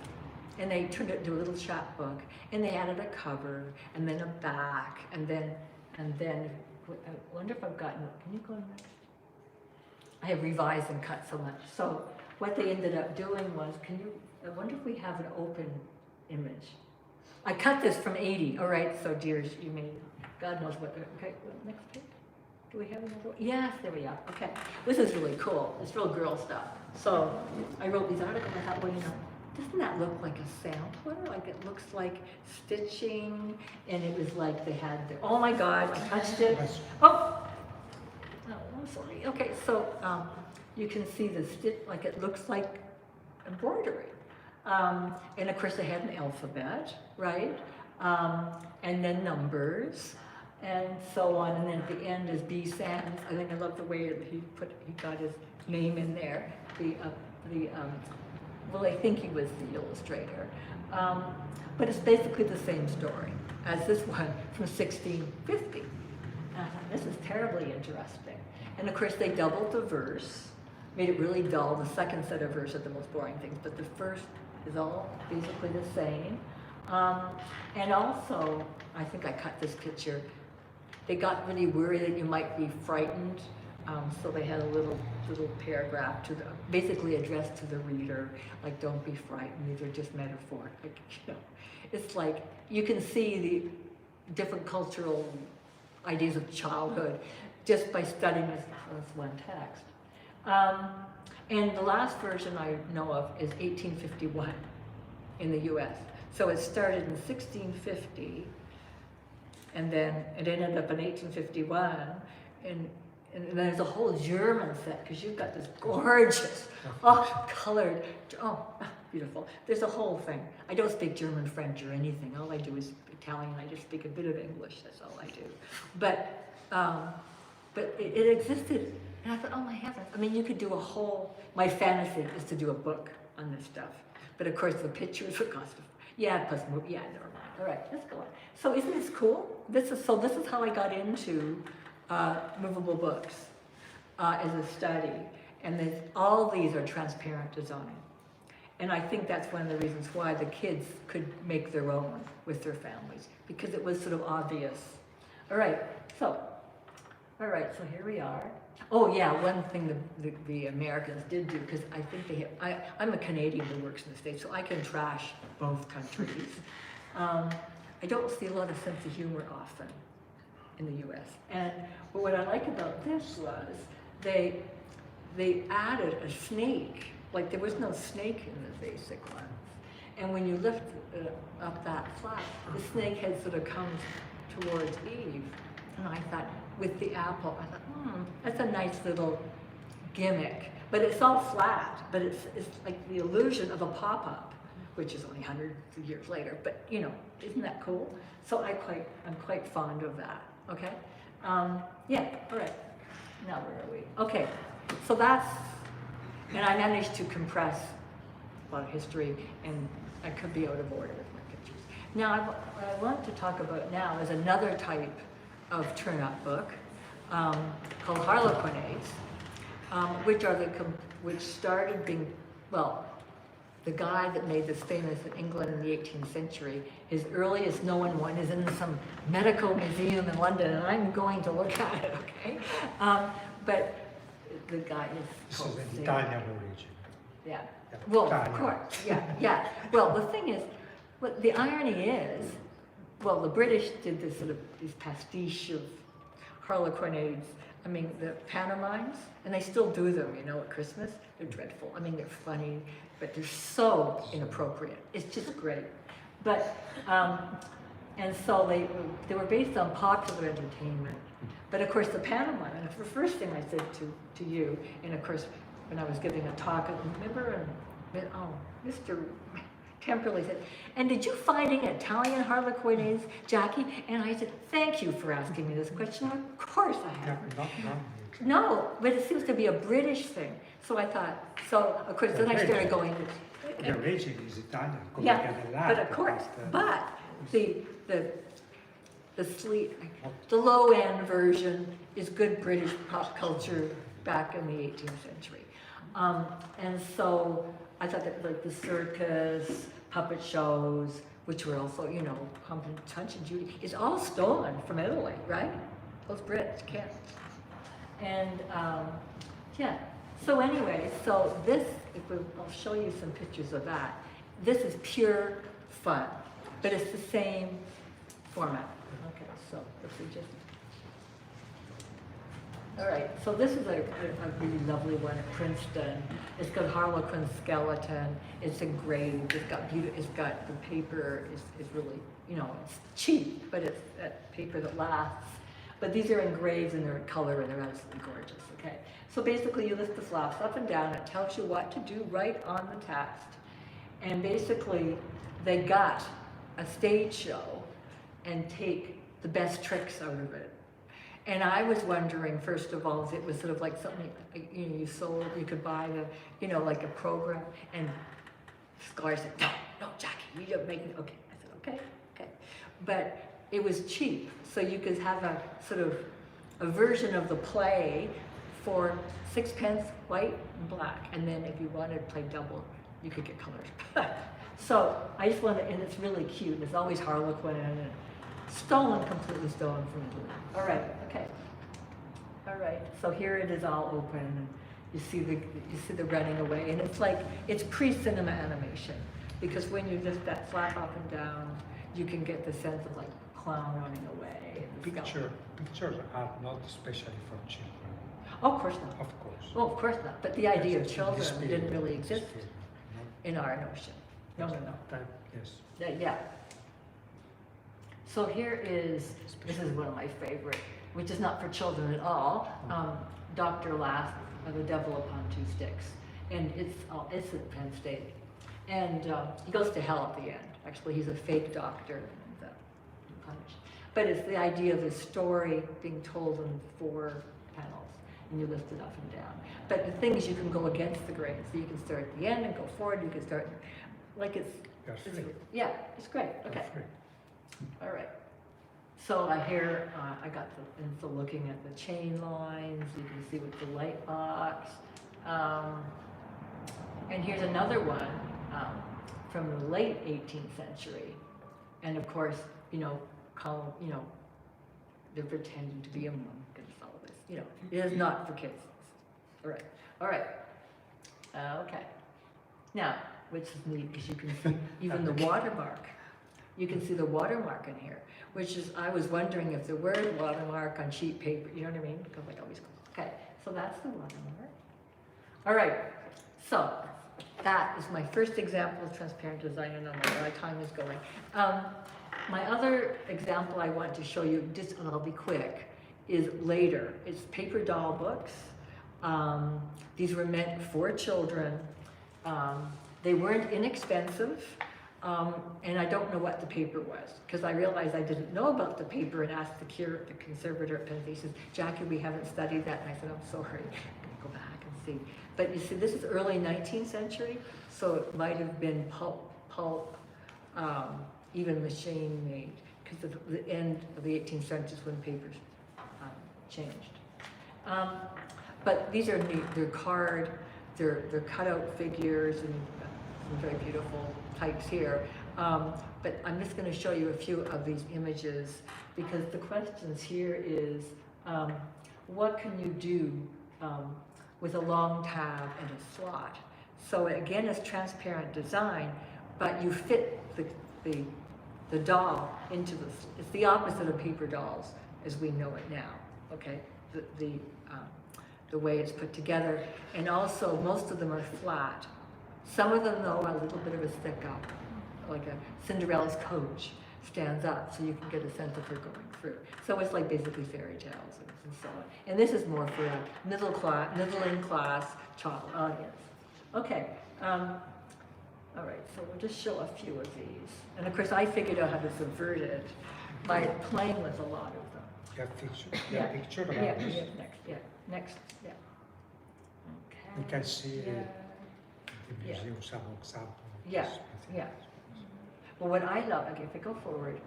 Speaker 2: and they turned it into a little chapbook, and they added a cover, and then a back, and then, I wonder if I've gotten, can you go next? I have revised and cut so much. So what they ended up doing was, I wonder if we have an open image. I cut this from 80, all right, so dears, you may, God knows what, okay, next page. Do we have another one? Yes, there we are, okay. This is really cool, it's real girl stuff. So I wrote these articles, and I thought, well, doesn't that look like a sampler? Like it looks like stitching, and it was like they had their, oh my God, I touched it. Oh, I'm sorry. Okay, so you can see the stitch, like it looks like embroidery. And of course they had an alphabet, right? And then numbers, and so on. And then at the end is B. Sands. I think I love the way that he got his name in there. Well, I think he was the illustrator. But it's basically the same story as this one from 1650. And I thought, this is terribly interesting. And of course they doubled the verse, made it really dull. The second set of verse are the most boring things, but the first is all basically the same. And also, I think I cut this picture, they got really worried that you might be frightened, so they had a little paragraph basically addressed to the reader, like, don't be frightened, these are just metaphors. Like, it's like, you can see the different cultural ideas of childhood just by studying this one text. And the last version I know of is 1851 in the US. So it started in 1650, and then it ended up in 1851, and then there's a whole German set, because you've got this gorgeous, colored, beautiful. There's a whole thing. I don't speak German, French, or anything. All I do is Italian. I just speak a bit of English. That's all I do. But it existed, and I thought, oh my heavens. I mean, you could do a whole, my fantasy is to do a book on this stuff. But of course, the pictures would cost, plus never mind. All right, let's go on. So isn't this cool? This is how I got into movable books as a study. And all these are transparent design. And I think that's one of the reasons why the kids could make their own with their families, because it was sort of obvious. All right, so here we are. Oh yeah, one thing the Americans did do, because I think I'm a Canadian who works in the States, so I can trash both countries. I don't see a lot of sense of humor often in the US. But what I like about this was they added a snake. Like there was no snake in the basic ones. And when you lift up that flap, the snake head sort of comes towards Eve. And I thought, with the apple, I thought, that's a nice little gimmick. But it's all flat, but it's like the illusion of a pop-up, which is only hundreds of years later. But isn't that cool? So I'm quite fond of that. Okay. Yeah. All right. Now where are we? Okay. So and I managed to compress a lot of history, and I could be out of order with my pictures. Now, what I want to talk about now is another type of turn-up book called Harlequinades, which started being, well, the guy that made this famous in England in the 18th century, his earliest known one is in some medical museum in London, and I'm going to look at it, okay? But the guy is
Speaker 3: This
Speaker 2: called
Speaker 3: is an Italian origin.
Speaker 2: Yeah.
Speaker 3: Yeah,
Speaker 2: Well, of
Speaker 3: Italian.
Speaker 2: course, yeah. Well, the thing is, what the irony is, well, the British did this sort of, these pastiche of Harlequinades, I mean, the pantomimes, and they still do them, you know, at Christmas. They're dreadful. I mean, they're funny, but they're so inappropriate. It's just great. But, and so they were based on popular entertainment. But of course, the pantomime, and the first thing I said to you, and of course, when I was giving a talk, remember, Mr. Temperley said, and did you find any Italian Harlequinades, Jackie? And I said, thank you for asking me this question. Of course I have. No, but it seems to be a British thing. So I thought, so of course, then I started going.
Speaker 3: The origin is Italian. come
Speaker 2: Yeah,
Speaker 3: dall'arte,
Speaker 2: but of course, but the
Speaker 3: the
Speaker 2: low end version is good British pop culture back in the 18th century. And so I thought that like the circus, puppet shows, which were also, you know, Punch and Judy, is all stolen from Italy, right? Those Brits can't. And yeah, so anyway, so this, I'll show you some pictures of that. This is pure fun, but it's the same format. Okay, so if we just, all right, so this is a really lovely one at Princeton. It's got Harlequin skeleton, it's engraved, it's got the paper is really, you know, it's cheap, but it's that paper that lasts. But these are engraved and they're in color and they're absolutely gorgeous, okay? So basically you lift the flaps up and down, it tells you what to do right on the text. And basically they got a stage show and take the best tricks out of it. And I was wondering, first of all, if it was sort of like something, you know, you sold, you could buy the, you know, like a program, and Scar said, no, Jackie, you don't make it, okay. I said, okay. But it was cheap, so you could have a sort of a version of the play for 6 pence, white and black, and then if you wanted to play double, you could get colors. So I just wanted, and it's really cute, there's always Harlequin and completely stolen from Italy. All right, okay. All right, so here it is all open, and you see the running away, and it's like, it's pre-cinema animation, because when you lift that flap up and down, you can get the sense of like clown running away. And
Speaker 3: Pictures are not especially for children.
Speaker 2: Oh, of course not.
Speaker 3: Of course.
Speaker 2: Well, of course not, but the idea of
Speaker 3: Yes,
Speaker 2: children
Speaker 3: this period,
Speaker 2: didn't really
Speaker 3: this
Speaker 2: exist
Speaker 3: period,
Speaker 2: in our notion. No.
Speaker 3: Yes.
Speaker 2: Yeah. So here is, this is one of my favorite, which is not for children at all, Dr. Last, The Devil Upon Two Sticks. And it's at Penn State. And he goes to hell at the end. Actually, he's a fake doctor and punished. But it's the idea of the story being told in 4 panels, and you lift it up and down. But the thing is, you can go against the grain. So you can start at the end and go forward. You can start, like it's yeah, it's great. Okay. All right. So here, I got and so looking at the chain lines, you can see with the light box. And here's another one from the late 18th century. And of course, you know, they're pretending to be a monk and all this. You know, it is not for kids. All right. Okay. Now, which is neat because you can see even the watermark. You can see the watermark in here, which is, I was wondering if there were a watermark on sheet paper, you know what I mean? Because like always, okay, so that's the watermark. All right, so that is my first example of transparent design, and my time is going. My other example I want to show you, just and I'll be quick, is later. It's paper doll books. These were meant for children. They weren't inexpensive. And I don't know what the paper was, because I realized I didn't know about the paper and asked the conservator at Penn State. He says, Jackie, we haven't studied that. And I said, I'm sorry, I'm going to go back and see. But you see, this is early 19th century, so it might have been pulp even machine made, because of the end of the 18th century is when papers changed. But these are neat. They're carved, they're cutout figures, and some very beautiful types here. But I'm just going to show you a few of these images, because the questions here is, what can you do with a long tab and a slot? So again, it's transparent design, but you fit the doll into it's the opposite of paper dolls as we know it now, okay? The way it's put together. And also, most of them are flat. Some of them, though, are a little bit of a stick up, like a Cinderella's coach stands up, so you can get a sense of her going through. So it's like basically fairy tales and so on. And this is more for a middle-in class child audience. Okay, all right, so we'll just show a few of these. And of course, I figured out how to subvert it by playing with a lot of them.
Speaker 3: You have picture,
Speaker 2: Yeah.
Speaker 3: picture about
Speaker 2: Yeah,
Speaker 3: this.
Speaker 2: next, yeah. Okay.
Speaker 3: You can see
Speaker 2: yeah.
Speaker 3: the museum some examples.
Speaker 2: Yeah, yeah. Well, what I love, okay, if I go forward,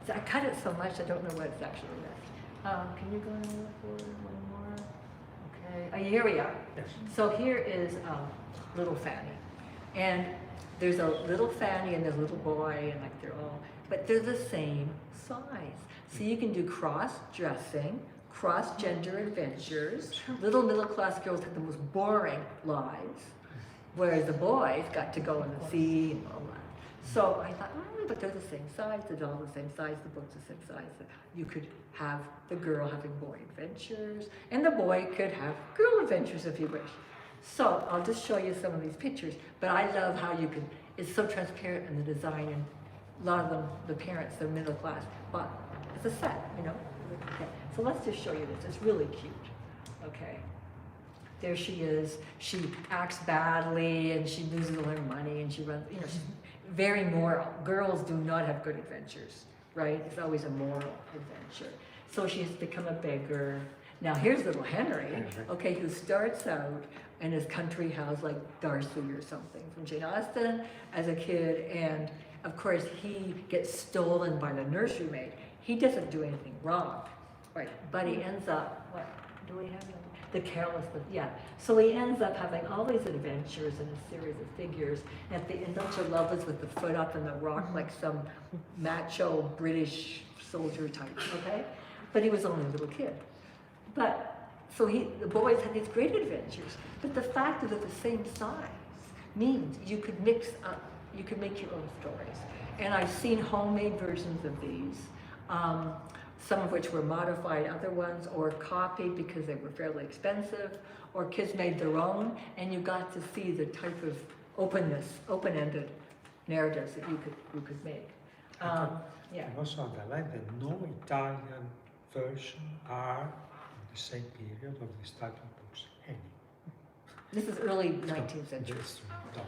Speaker 2: so I cut it so much I don't know what's actually left. Can you go forward one more? Okay, here we are.
Speaker 3: Yes.
Speaker 2: So here is little Fanny. And there's a little Fanny and there's a little boy, and like they're all, but they're the same size. So you can do cross-dressing, cross-gender adventures. Little middle-class girls have the most boring lives, whereas the boys got to go in the sea and all that. So I thought, but they're the same size, the doll's the same size, the book's the same size. You could have the girl having boy adventures, and the boy could have girl adventures if you wish. So I'll just show you some of these pictures, but I love how you can, it's so transparent in the design, and a lot of them, the parents, they're middle class, but it's a set, you know? Okay, so let's just show you this, it's really cute, okay? There she is, she acts badly, and she loses all her money, and she runs, you know, she's very moral. Girls do not have good adventures, right? It's always a moral adventure. So she has become a beggar. Now here's little Henry, okay, who starts out in his country house like Darcy or something from Jane Austen as a kid, and of course he gets stolen by the nursery maid. He doesn't do anything wrong, right? But he ends up, what, do we have the careless, yeah. So he ends up having all these adventures in a series of figures, and at the end, don't you love this with the foot up in the rock like some macho British soldier type, okay? But he was only a little kid. But, so the boys had these great adventures, but the fact that they're the same size means you could mix up, you could make your own stories. And I've seen homemade versions of these, some of which were modified, other ones, or copied because they were fairly expensive, or kids made their own, and you got to see the type of openness, open-ended narratives that you could make. Yeah.
Speaker 3: And also underline that no Italian version are in the same period of this type of books. Any.
Speaker 2: This is early 19th century.
Speaker 3: This, no.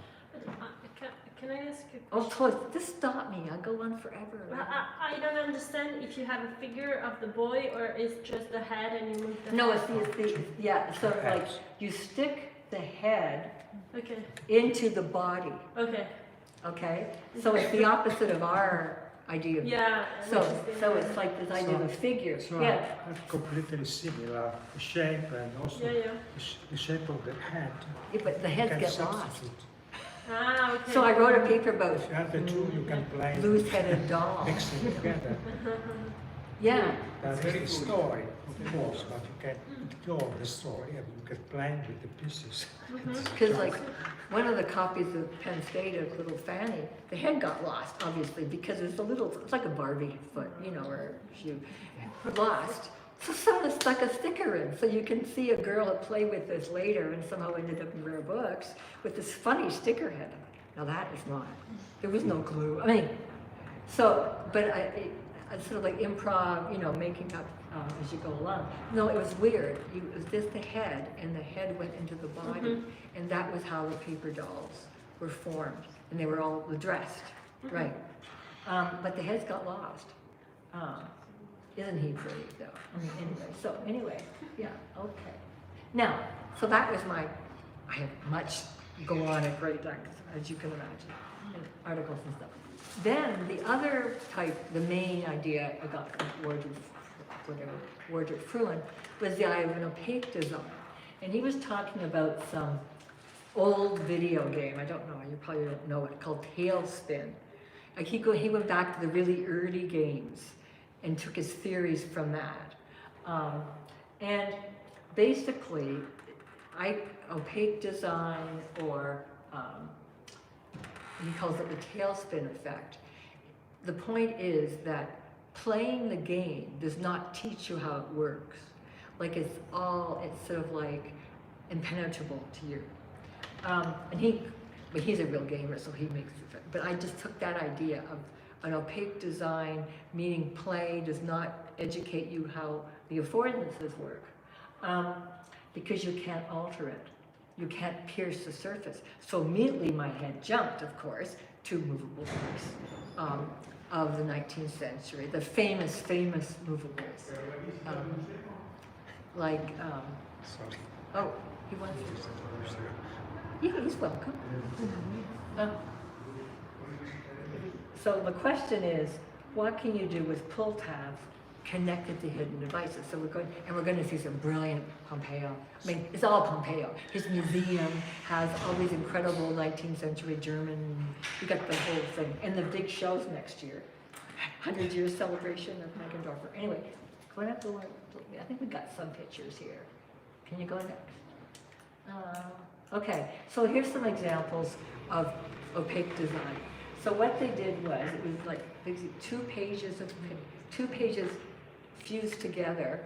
Speaker 5: Can I ask you a
Speaker 2: Oh,
Speaker 5: question?
Speaker 2: please, just stop me. I'll go on forever.
Speaker 5: I don't understand if you have a figure of the boy or it's just the head and you move the
Speaker 2: No,
Speaker 5: head.
Speaker 2: it's yeah, so like you stick the head
Speaker 5: Okay,
Speaker 2: into the body,
Speaker 5: okay.
Speaker 2: okay? So it's the opposite of our idea of
Speaker 5: Yeah.
Speaker 2: So it's like this idea of a figure.
Speaker 3: So
Speaker 2: Yeah.
Speaker 3: completely similar shape and also
Speaker 5: Yeah.
Speaker 3: the shape of the head.
Speaker 2: Yeah, but the
Speaker 3: You
Speaker 2: heads
Speaker 3: can
Speaker 2: get lost.
Speaker 3: substitute.
Speaker 5: Ah, okay.
Speaker 2: So I wrote a paper about
Speaker 3: If you have the two, you can play
Speaker 2: loose-headed doll.
Speaker 3: mix them together.
Speaker 2: Yeah.
Speaker 3: That's the story, of course, but you can ignore the story and you can play with the pieces.
Speaker 2: Because like one of the copies of Penn State of Little Fanny, the head got lost, obviously, because it's it's like a Barbie foot, you know, or shoe, lost. So someone stuck a sticker in, so you can see a girl that played with this later and somehow ended up in rare books with this funny sticker head. Now that is not, there was no glue. I mean, so, but I sort of like improv, you know, making up as you go along. No, it was weird. It was just the head, and the head went into the body, and that was how the paper dolls were formed, and they were all dressed, right? But the heads got lost. Isn't he pretty though? I mean, anyway, yeah, okay. Now, so that was I have much go on at great length, as you can imagine, in articles and stuff. Then the other type, the main idea I got from Wardrobe Fruin, was the idea of an opaque design. And he was talking about some old video game, I don't know, you probably don't know it, called Tailspin. Like he went back to the really early games and took his theories from that. And basically, opaque design, or he calls it the tailspin effect. The point is that playing the game does not teach you how it works. Like it's sort of like impenetrable to you. But he's a real gamer, so he makes it. But I just took that idea of an opaque design, meaning play does not educate you how the affordances work, because you can't alter it. You can't pierce the surface. So immediately my head jumped, of course, to movable books of the 19th century, the famous movables.
Speaker 3: Sorry.
Speaker 2: Oh, he wants to. Yeah, he's welcome. So the question is, what can you do with pull tabs connected to hidden devices? So we're going to see some brilliant Pompeo. I mean, it's all Pompeo. His museum has all these incredible 19th century German, you got the whole thing. And the big shows next year. 100-year celebration of Meggendorfer. Anyway, going up the one, I think we got some pictures here. Can you go next? Okay, so here's some examples of opaque design. So what they did was, it was like basically two pages fused together,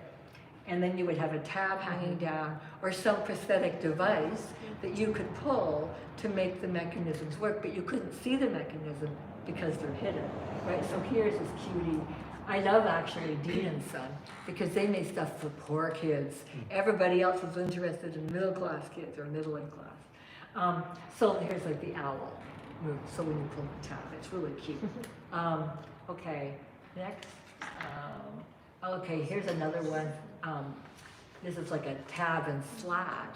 Speaker 2: and then you would have a tab hanging down or some prosthetic device that you could pull to make the mechanisms work, but you couldn't see the mechanism because they're hidden, right? So here's this cutie. I love actually Dean&Son because they made stuff for poor kids. Everybody else was interested in middle-class kids or middle-income class. So here's like the owl move. So when you pull the tab, it's really cute. Okay, next. Okay, here's another one. This is like a tab and slat.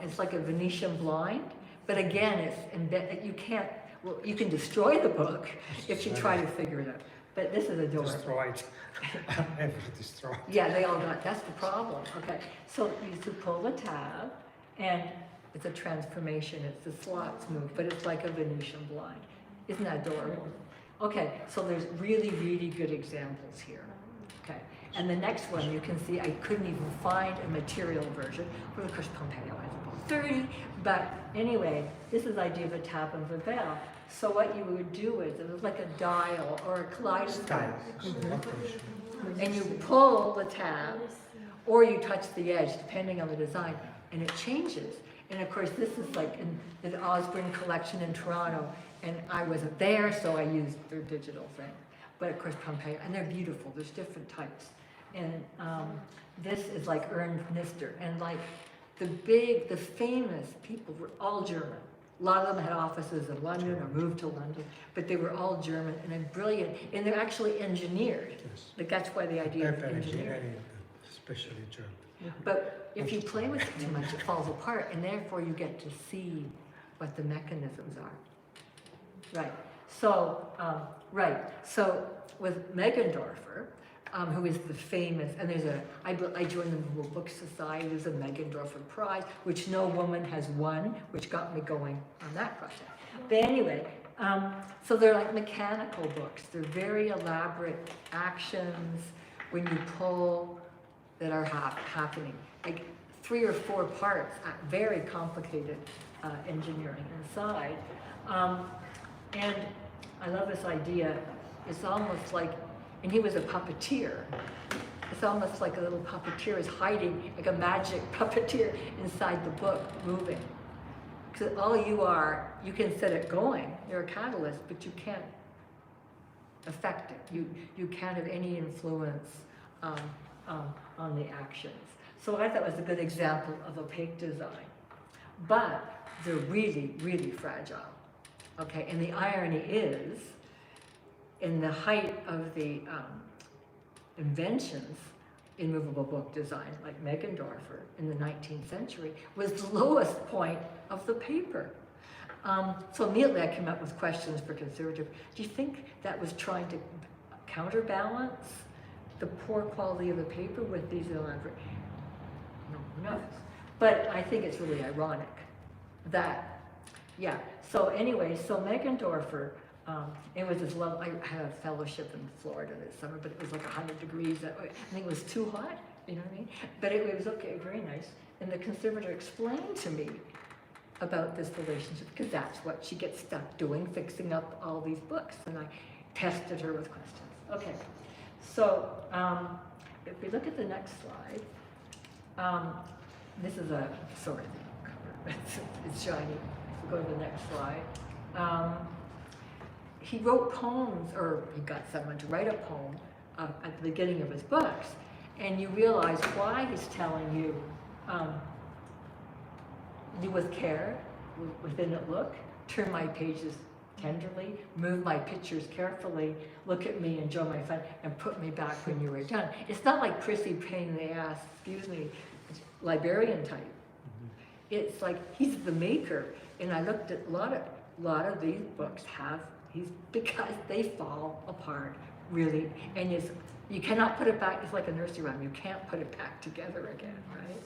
Speaker 2: It's like a Venetian blind, but again, it's embedded. You can't. Well, you can destroy the book if you try to figure it out. But this is adorable.
Speaker 3: Destroyed. Ever destroyed.
Speaker 2: Yeah, they all got, that's the problem. Okay, so you pull the tab, and it's a transformation. It's the slots move, but it's like a Venetian blind. Isn't that adorable? Okay, so there's really, really good examples here. Okay, and the next one you can see, I couldn't even find a material version, but of course Pompeo has about 30. But anyway, this is the idea of a tab and a bell. So what you would do is, it was like a dial or a kaleidoscope. And you pull the tab, or you touch the edge, depending on the design, and it changes. And of course, this is like in the Osborne collection in Toronto, and I wasn't there, so I used their digital thing. But of course, Pompeo, and they're beautiful. There's different types. And this is like Ernst Nister, and like the famous people were all German. A lot of them had offices in London or moved to London, but they were all German and they're brilliant, and they're actually engineered.
Speaker 3: Yes.
Speaker 2: Like that's why the idea of engineering.
Speaker 3: Especially German.
Speaker 2: But if you play with it too much, it falls apart, and therefore you get to see what the mechanisms are. Right. So, So with Meggendorfer, who is the famous, and I joined the Movable Book Society. There's a Meggendorfer Prize, which no woman has won, which got me going on that project. But anyway, so they're like mechanical books. They're very elaborate actions when you pull that are happening. Like 3 or 4 parts, very complicated engineering inside. And I love this idea. It's almost like, and he was a puppeteer. It's almost like a little puppeteer is hiding, like a magic puppeteer inside the book, moving. Because all you are, you can set it going. You're a catalyst, but you can't affect it. You can't have any influence on the actions. So I thought it was a good example of opaque design. But they're really, really fragile. Okay, and the irony is, in the height of the inventions, immovable book design, like Meggendorfer in the 19th century, was the lowest point of the paper. So immediately I came up with questions for conservative. Do you think that was trying to counterbalance the poor quality of the paper with these elaborate? No, who knows? But I think it's really ironic that, yeah. So anyway, so Meggendorfer, it was this love. I had a fellowship in Florida this summer, but it was like 100 degrees. I think it was too hot, you know what I mean? But it was okay, very nice. And the conservator explained to me about this relationship, because that's what she gets stuck doing, fixing up all these books. And I tested her with questions. Okay, so if we look at the next slide, this is a, sorry, the cover, it's shiny. If we go to the next slide. He wrote poems, or he got someone to write a poem at the beginning of his books, and you realize why he's telling you, you with care, within it look, turn my pages tenderly, move my pictures carefully, look at me, enjoy my fun, and put me back when you were done. It's not like prissy pain in the ass, excuse me, librarian type. It's like he's the maker, and I looked at a lot of these books because they fall apart really, and you cannot put it back. It's like a nursery rhyme. You can't put it back together again, right?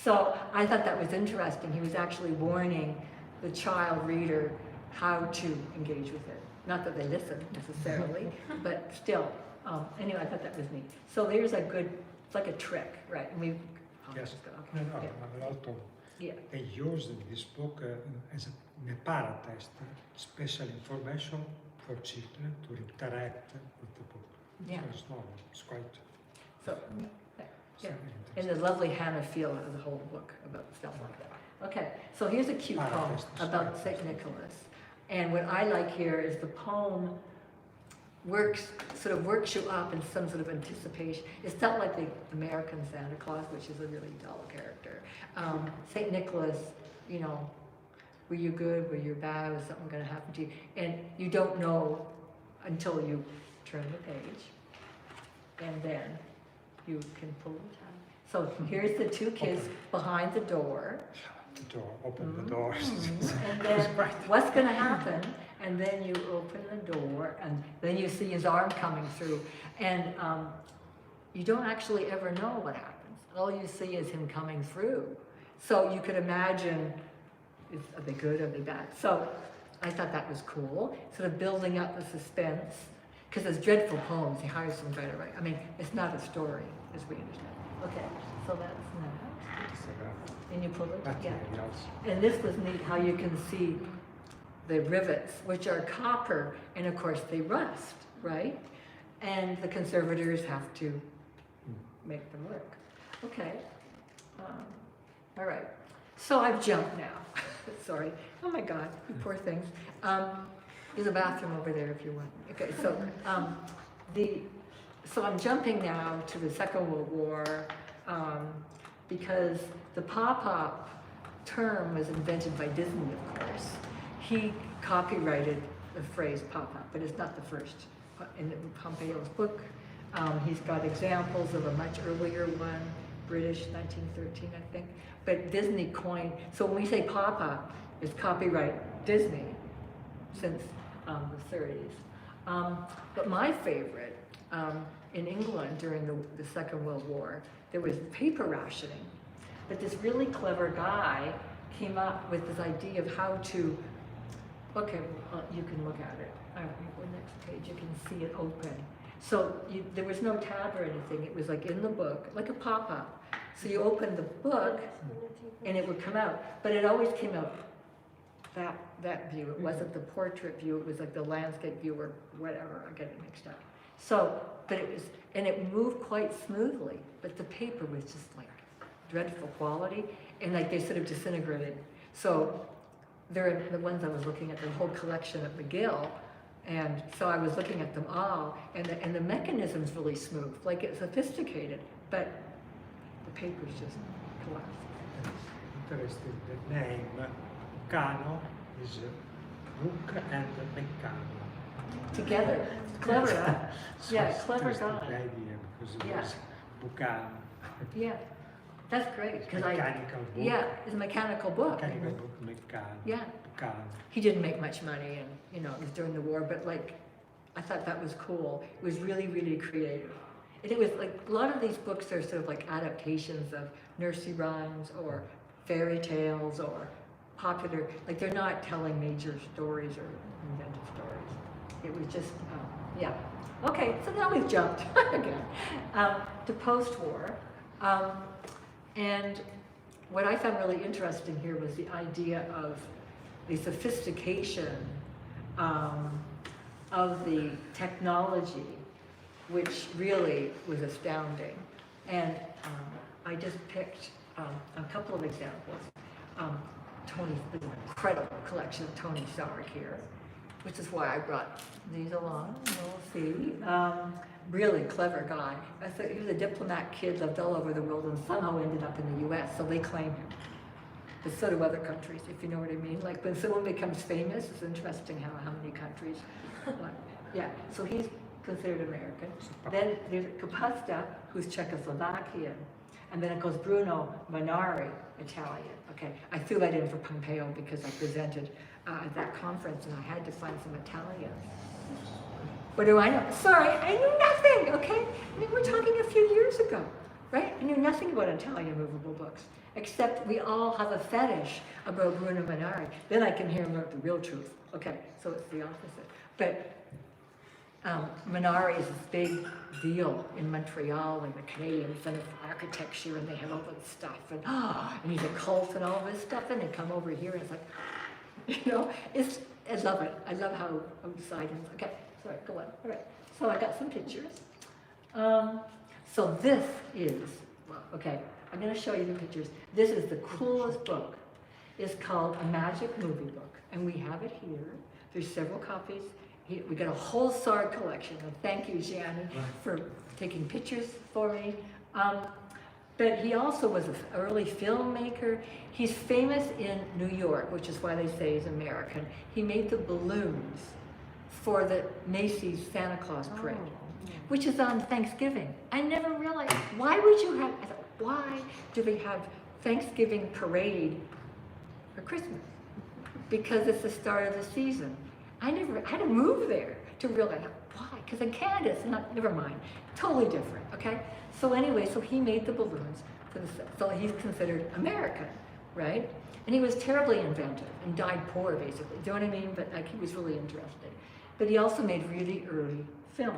Speaker 2: So I thought that was interesting. He was actually warning the child reader how to engage with it. Not that they listen necessarily, but still. Anyway, I thought that was neat. So there's a good, it's like a trick, right? And we.
Speaker 3: Yes.
Speaker 2: Okay.
Speaker 3: No,
Speaker 2: Yeah.
Speaker 3: a lot of
Speaker 2: Yeah.
Speaker 3: they used this book as a paratest, special information for children to interact with the book.
Speaker 2: Yeah.
Speaker 3: So it's quite
Speaker 2: So, yeah.
Speaker 3: very
Speaker 2: And
Speaker 3: interesting.
Speaker 2: the lovely Hannah Field has a whole book about stuff like that. Okay, so here's a cute poem about St. Nicholas. And what I like here is the poem sort of works you up in some sort of anticipation. It's not like the American Santa Claus, which is a really dull character. St. Nicholas, you know, were you good, were you bad, was something going to happen to you? And you don't know until you turn the page, and then you can pull the tab. So here's the two kids behind the door.
Speaker 3: The door, open the doors.
Speaker 2: And then what's going to happen? And then you open the door, and then you see his arm coming through, and you don't actually ever know what happens. All you see is him coming through. So you could imagine, are they good, are they bad? So I thought that was cool, sort of building up the suspense, because there's dreadful poems. He hires some guy to write. I mean, it's not a story, as we understand. Okay, so that's next. And you pull it, yeah. And this was neat, how you can see the rivets, which are copper, and of course they rust, right? And the conservators have to make them work. Okay, all right. So I've jumped now. Sorry. Oh my God, you poor things. There's a bathroom over there if you want. Okay, so so I'm jumping now to the Second World War because the pop-up term was invented by Disney, of course. He copyrighted the phrase pop-up, but it's not the first. In Pompeo's book, he's got examples of a much earlier one, British, 1913, I think. But Disney coined, so when we say pop-up, it's copyright Disney since the 30s. But my favorite, in England during the Second World War, there was paper rationing. But this really clever guy came up with this idea of how to, okay, you can look at it. The next page, you can see it open. So there was no tab or anything. It was like in the book, like a pop-up. So you open the book and it would come out. But it always came out that view. It wasn't the portrait view. It was like the landscape view or whatever. I get it mixed up. So, but it was, and it moved quite smoothly. But the paper was just like dreadful quality. And like they sort of disintegrated. So they're the ones I was looking at, the whole collection at McGill. And so I was looking at them all, and the mechanism's really smooth, like it's sophisticated, but the paper's just collapsed.
Speaker 3: Interesting, the name Cano is book and meccano.
Speaker 2: Together, clever, huh? Yeah,
Speaker 3: It's
Speaker 2: clever
Speaker 3: interesting
Speaker 2: guy.
Speaker 3: idea because it
Speaker 2: Yeah.
Speaker 3: was Buchan.
Speaker 2: Yeah, that's great, because
Speaker 3: Mechanical book.
Speaker 2: yeah, it's a mechanical book.
Speaker 3: Mechanical book, Buchan.
Speaker 2: Yeah.
Speaker 3: Buchan.
Speaker 2: He didn't make much money, and you know, it was during the war, but like, I thought that was cool. It was really, really creative. And it was like, a lot of these books are sort of like adaptations of nursery rhymes or fairy tales or popular, like they're not telling major stories or invented stories. It was just, yeah. Okay, so now we've jumped again to post-war. And what I found really interesting here was the idea of the sophistication of the technology, which really was astounding. And I just picked a couple of examples. Tony's incredible collection of Tony Sark here, which is why I brought these along. We'll see. Really clever guy. He was a diplomat kid, lived all over the world, and somehow ended up in the U.S., so they claim him. But so do other countries, if you know what I mean. Like when someone becomes famous, it's interesting how many countries. Yeah, so he's considered American. Then there's Kapusta, who's Czechoslovakian. And then it goes Bruno Munari, Italian. Okay, I threw that in for Pompeo because I presented at that conference and I had to find some Italian. What do I know? Sorry, I knew nothing, okay? I mean, we're talking a few years ago, right? I knew nothing about Italian movable books, except we all have a fetish about Bruno Munari. Then I can hear him learn the real truth. Okay, so it's the opposite. But Munari is this big deal in Montreal, and the Canadians Center for Architecture, and they have all this stuff, and he's a cult and all this stuff, and they come over here, and it's like, you know, I love it. I love how outside and okay, sorry, go on. All right, so I got some pictures. So this is, well, okay, I'm going to show you the pictures. This is the coolest book. It's called A Magic Movie Book, and we have it here. There's several copies. We got a whole Sark collection, and thank you, Gianni, for taking pictures for me. But he also was an early filmmaker. He's famous in New York, which is why they say he's American. He made the balloons for the Macy's Santa Claus parade, which is on Thanksgiving. I never realized, why would you have, I thought, why do they have Thanksgiving parade for Christmas? Because it's the start of the season. I had to move there to realize why, because in Canada it's not, never mind, totally different, okay? So anyway, so he made the balloons for the, so he's considered American, right? And he was terribly inventive and died poor, basically, do you know what I mean? But like, he was really interesting. But he also made really early film.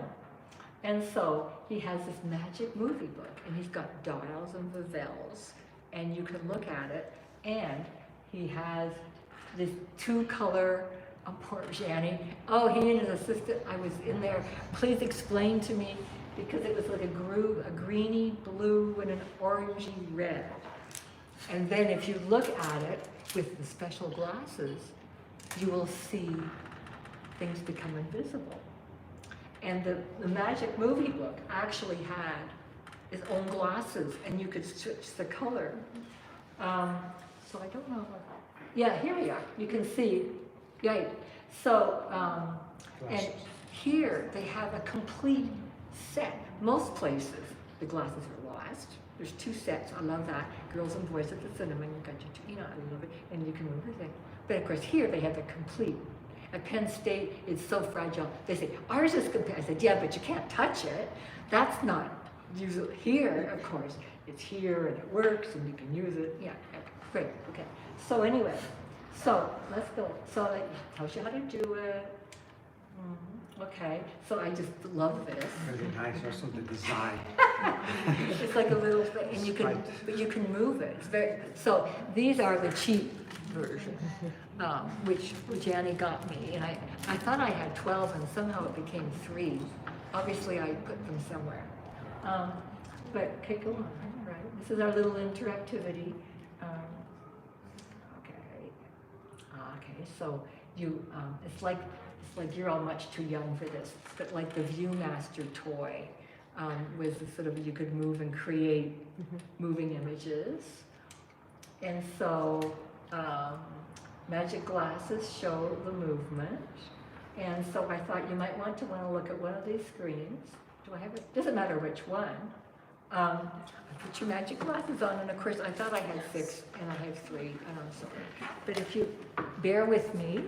Speaker 2: And so he has this magic movie book, and he's got dials and bevels, and you can look at it, and he has this two-color, poor Gianni. Oh, he and his assistant, I was in there, please explain to me, because it was like a greeny blue and an orangey red. And then if you look at it with the special glasses, you will see things become invisible. And the magic movie book actually had its own glasses, and you could switch the color. So I don't know. Yeah, here we are. You can see. Right. So, and here they have a complete set. Most places, the glasses are lost. There's two sets. I love that. Girls and boys at the cinema. You got your, you know, I love it. And you can move everything. But of course, here they have the complete. At Penn State, it's so fragile. They say, ours is complete. I said, yeah, but you can't touch it. That's not usually here, of course. It's here and it works and you can use it. Yeah, great. Okay. So anyway. So let's go. So it tells you how to do it. Okay. So I just love this.
Speaker 3: Very nice, also the design.
Speaker 2: It's like a little thing, and you can, but you can move it. It's very. So these are the cheap version, which Gianni got me, and I thought I had 12, and somehow it became 3. Obviously, I put them somewhere. But okay, go on. Right. This is our little interactivity. Okay, so you, it's like you're all much too young for this, but like the Viewmaster toy, with sort of, you could move and create moving images. And so magic glasses show the movement. And so I thought you might want to look at one of these screens. Do I have it? Doesn't matter which one. Put your magic glasses on, and of course, I thought I had 6, and I have 3, and I'm sorry. But if you bear with me,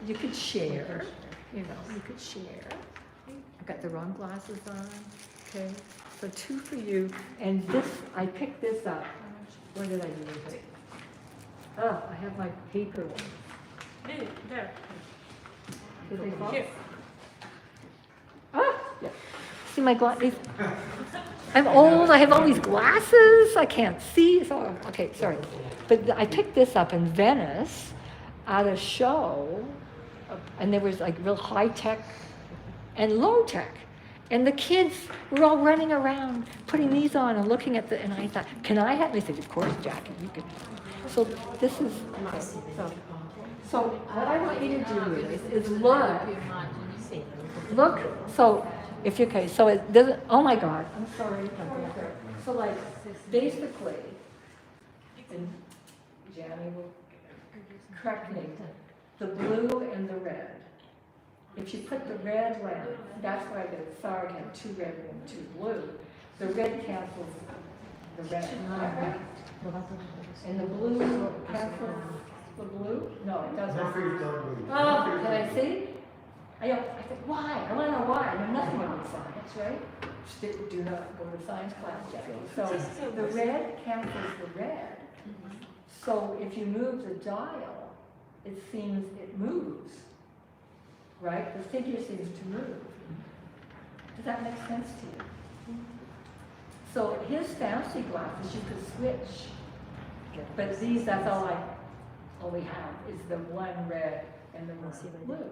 Speaker 2: you could share, you could share. I got the wrong glasses on, okay? So 2 for you, and this, I picked this up. Where did I use it? Oh, I have my paper one.
Speaker 5: There.
Speaker 2: Did they fall?
Speaker 5: Here.
Speaker 2: Ah, yeah. See my glasses? I'm old, I have all these glasses, I can't see, so, okay, sorry. But I picked this up in Venice at a show, and there was like real high tech and low tech. And the kids were all running around, putting these on and looking at and I thought, can I have, they said, of course, Jackie, you can. So this is, so what I want you to do is look, so, if you, okay, so it doesn't, oh my God, I'm sorry. So like, basically, and Janny will correct me, the blue and the red. If you put the red lamp, that's why the Sarg had 2 red and 2 blue. The red cancels the red, right? And the blue cancels the blue? No, it doesn't. Oh, can I see? I said, why? I want to know why. I know nothing about science, right? Do not go to science class, Jackie. So the red cancels the red. So if you move the dial, it seems it moves, right? The figure seems to move. Does that make sense to you? So his fancy glasses, you could switch. But these, that's all we have is the one red and the one blue.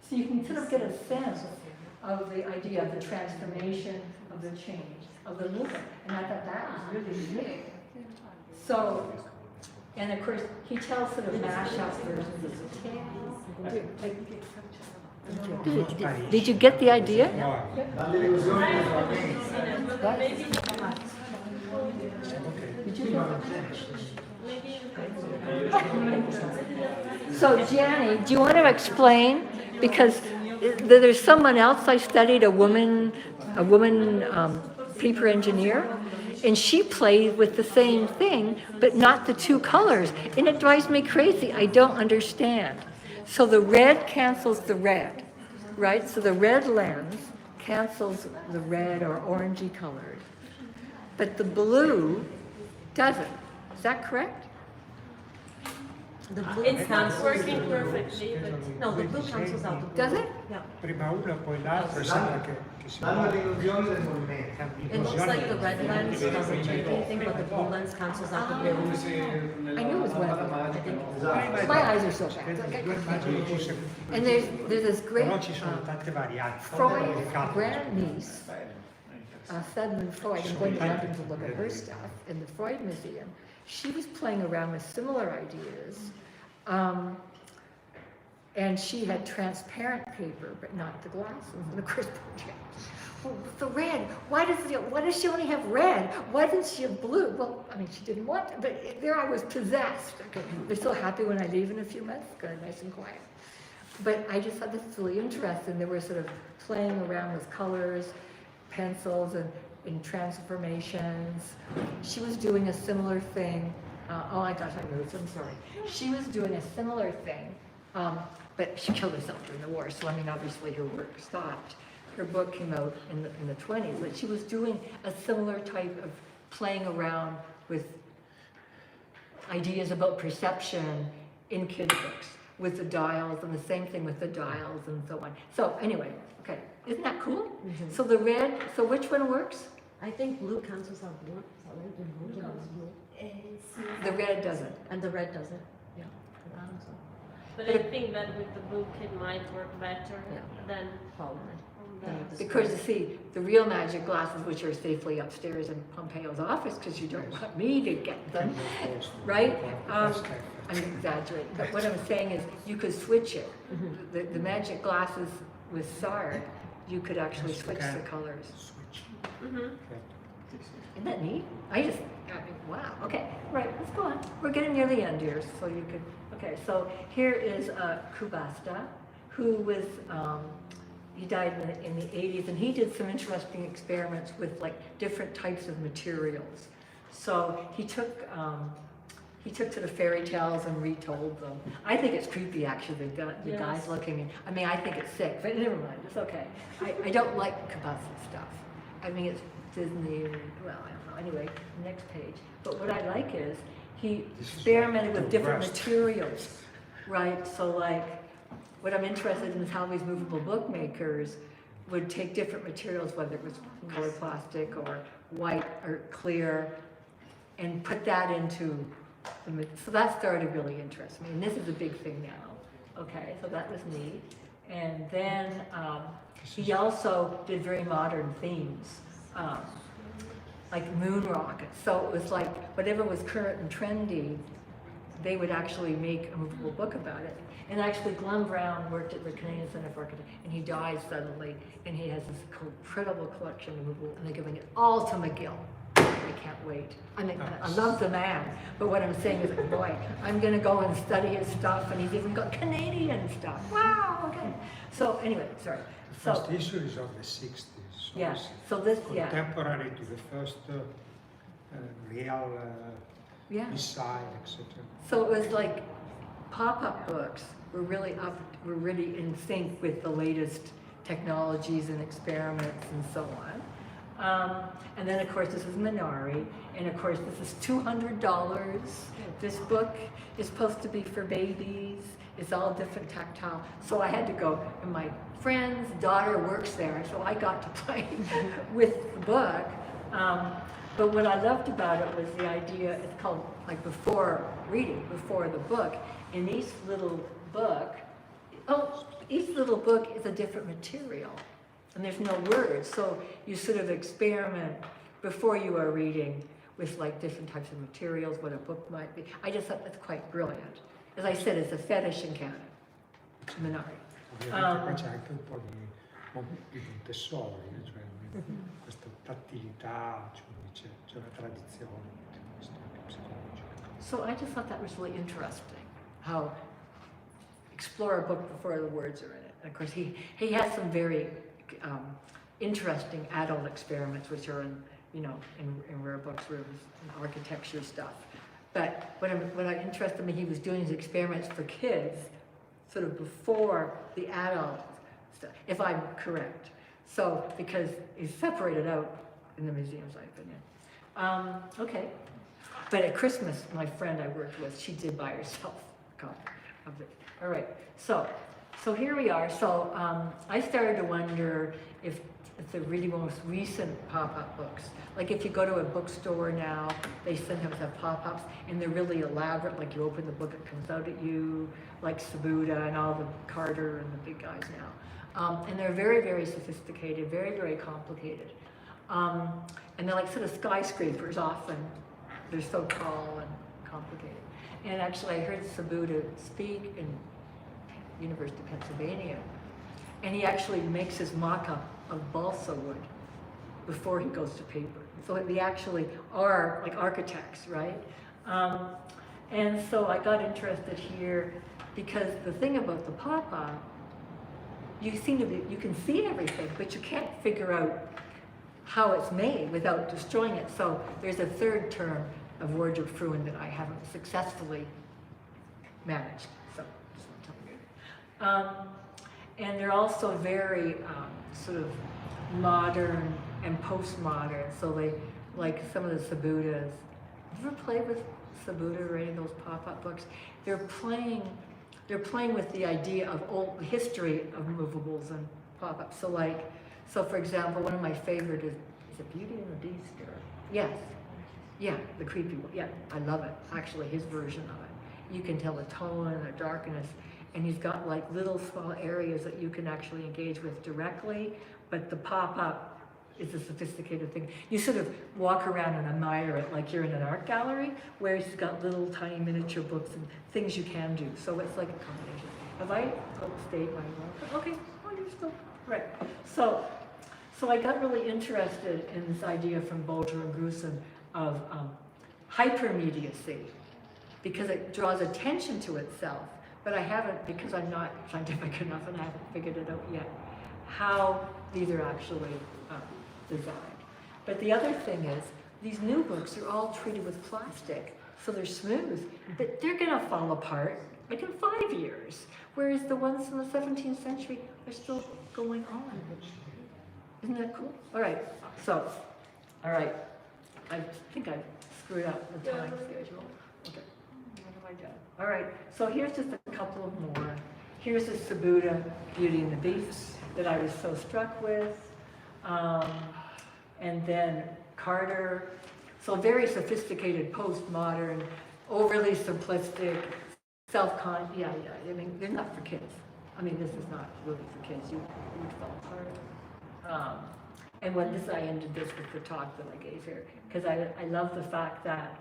Speaker 2: So you can sort of get a sense of the idea of the transformation, of the change, of the movement. And I thought that was really unique. So, and of course, he tells sort of mashup versions of the tale. Did you get the idea? Did you get So, Janny, do you want to explain? Because there's someone else I studied, a woman paper engineer, and she played with the same thing, but not the 2 colors. And it drives me crazy. I don't understand. So the red cancels the red, right? So the red lens cancels the red or orangey colored, but the blue doesn't. Is that correct?
Speaker 4: The blue
Speaker 5: It's not
Speaker 4: cancels
Speaker 5: working
Speaker 4: the blue.
Speaker 5: perfectly, but
Speaker 4: No, the blue cancels out the blue.
Speaker 2: Does it?
Speaker 4: Yeah.
Speaker 3: Prima uno e poi l'altro sembra che si
Speaker 6: Danno l'illusione del movimento.
Speaker 4: It looks like the red lens doesn't change anything, but the blue lens cancels out the blue.
Speaker 2: I knew it was one of them.
Speaker 4: I think
Speaker 2: My eyes are so bad. And there's this great
Speaker 3: Però ci sono tante varianti.
Speaker 2: Freud's grandniece, Sigmund Freud. I'm going to London to look at her stuff in the Freud Museum. She was playing around with similar ideas, and she had transparent paper, but not the glasses. And of course, well, the red. Why does she only have red? Why doesn't she have blue? Well, I mean, she didn't want to, but there I was possessed. Okay, they're so happy when I leave in a few months, kind of nice and quiet. But I just thought this was really interesting. They were sort of playing around with colors, pencils, and in transformations. She was doing a similar thing. Oh my gosh, I moved, I'm sorry. She was doing a similar thing, but she killed herself during the war, so I mean, obviously her work stopped. Her book came out in the 20s, but she was doing a similar type of playing around with ideas about perception in kids' books, with the dials, and the same thing with the dials and so on. So anyway, okay, isn't that cool?
Speaker 4: Mhm.
Speaker 2: So the red, so which one works?
Speaker 4: I think blue cancels out blue. Is that right? The blue cancels blue.
Speaker 2: The red doesn't.
Speaker 4: And the red doesn't. Yeah.
Speaker 5: But I think that with the book it might work better
Speaker 2: Yeah.
Speaker 5: than
Speaker 4: Probably.
Speaker 5: that.
Speaker 2: Because you see, the real magic glasses, which are safely upstairs in Pompeo's office, because you don't want me to get them, right? I'm exaggerating, but what I'm saying is you could switch it. The magic glasses with Sarg, you could actually switch the colors.
Speaker 5: Mhm.
Speaker 2: Isn't that neat? I mean, wow, okay, right, let's go on. We're getting near the end here, so you could, okay, so here is Kubasta, who was, he died in the 80s, and he did some interesting experiments with like different types of materials. So he took sort of fairy tales and retold them. I think it's creepy, actually, the guys looking in. I mean, I think it's sick, but never mind, it's okay. I don't like compulsive stuff. I mean, it's Disney, well, I don't know. Anyway, next page. But what I like is he experimented with different materials, right? So like, what I'm interested in is how these movable bookmakers would take different materials, whether it was colored plastic or white or clear, and put that into the, so that started really interesting me. And this is a big thing now. Okay, so that was neat. And then he also did very modern themes, like moon rockets. So it was like whatever was current and trendy, they would actually make a movable book about it. And actually, Glenn Brown worked at the Canadian Center for Architecture, and he died suddenly, and he has this incredible collection of movable, and they're giving it all to McGill. I can't wait. I mean, I love the man, but what I'm saying is, boy, I'm going to go and study his stuff, and he's even got Canadian stuff. Wow, okay. So anyway, sorry.
Speaker 3: The first issue is of the 60s. So
Speaker 2: Yeah,
Speaker 3: it's
Speaker 2: so this,
Speaker 3: contemporary to the first real
Speaker 2: yeah.
Speaker 3: missile, etc.
Speaker 2: So it was like pop-up books were really in sync with the latest technologies and experiments and so on. And then of course this is Munari, and of course this is $200. This book is supposed to be for babies. It's all different tactile. So I had to go, and my friend's daughter works there, so I got to play with the book. But what I loved about it was the idea, it's called like before reading, before the book. In each little book, each little book is a different material. And there's no words, so you sort of experiment before you are reading with like different types of materials, what a book might be. I just thought that's quite brilliant. As I said, it's a fetish in Canada, Munari.
Speaker 3: Ovviamente qua c'è anche un po' di Montessori, cioè questa tattilità, cioè, c'è una tradizione psicologica.
Speaker 2: So I just thought that was really interesting, how explore a book before the words are in it. And of course, he has some very interesting adult experiments, which are in rare books, rooms, and architecture stuff. But what interested me, he was doing his experiments for kids, sort of before the adult stuff, if I'm correct. So because he's separated out in the museums I've been in. Okay. But at Christmas, my friend I worked with, she did buy herself a copy of it. All right. So here we are. So I started to wonder if the really most recent pop-up books, like if you go to a bookstore now, they sometimes have pop-ups, and they're really elaborate, like you open the book, it comes out at you, like Sabuda and all the Carter and the big guys now. And they're very, very sophisticated, very, very complicated. And they're like sort of skyscrapers often. They're so tall and complicated. And actually I heard Sabuda speak in University of Pennsylvania, and he actually makes his mock-up of balsa wood before he goes to paper. So we actually are like architects, right? And so I got interested here because the thing about the pop-up, you can see everything, but you can't figure out how it's made without destroying it. So there's a third term of wardrobe fruin that I haven't successfully managed. So just want to tell you. And they're also very sort of modern and postmodern. So they, like some of the Sabudas. Have you ever played with Sabuda or any of those pop-up books? They're playing with the idea of old history of movables and pop-ups. So for example, one of my favorite is it Beauty and the Beast? Yes. Yeah, the creepy one. Yeah, I love it. Actually, his version of it. You can tell the tone and the darkness. And he's got like little small areas that you can actually engage with directly, but the pop-up is a sophisticated thing. You sort of walk around and admire it like you're in an art gallery, where he's got little tiny miniature books and things you can do. So it's like a combination. Have I overstayed my welcome? Okay, oh, you're still, right. So I got really interested in this idea from Bolger and Grusin of hypermediacy, because it draws attention to itself. But I haven't, because I'm not scientific enough and I haven't figured it out yet, how these are actually designed. But the other thing is, these new books are all treated with plastic, so they're smooth, but they're gonna fall apart like in 5 years, whereas the ones from the 17th century are still going on. Isn't that cool? All right, so, all right, I think I screwed up the time schedule. Okay, what have I done? All right, so here's just a couple of more. Here's the Sabuda Beauty and the Beast that I was so struck with. And then Carter, so very sophisticated, postmodern, overly simplistic, yeah, I mean, they're not for kids. I mean, this is not really for kids, you would fall apart. And when I ended this with the talk that I gave here, because I love the fact that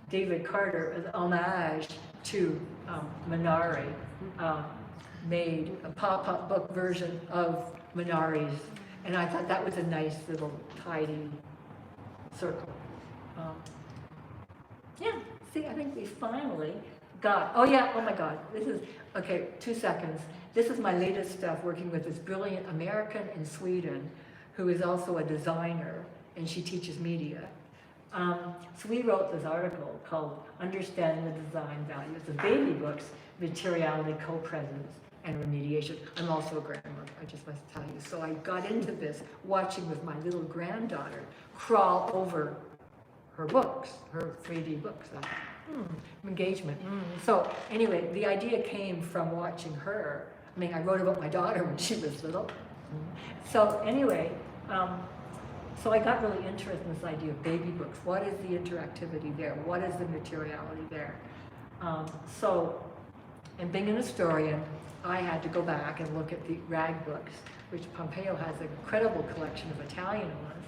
Speaker 2: David Carter, as homage to Munari, made a pop-up book version of Munari's, and I thought that was a nice little tidy circle. Yeah, see, I think we finally got, oh yeah, oh my God, this is, okay, 2 seconds. This is my latest stuff, working with this brilliant American in Sweden, who is also a designer, and she teaches media. So we wrote this article called Understanding the Design Values of Baby Books, Materiality, Co-Presence, and Remediation. I'm also a grandmother, I just must tell you. So I got into this watching with my little granddaughter crawl over her books, her 3D books. Engagement. So anyway, the idea came from watching her. I mean, I wrote about my daughter when she was little. So anyway, so I got really interested in this idea of baby books. What is the interactivity there? What is the materiality there? And being an historian, I had to go back and look at the rag books, which Pompeo has an incredible collection of Italian ones.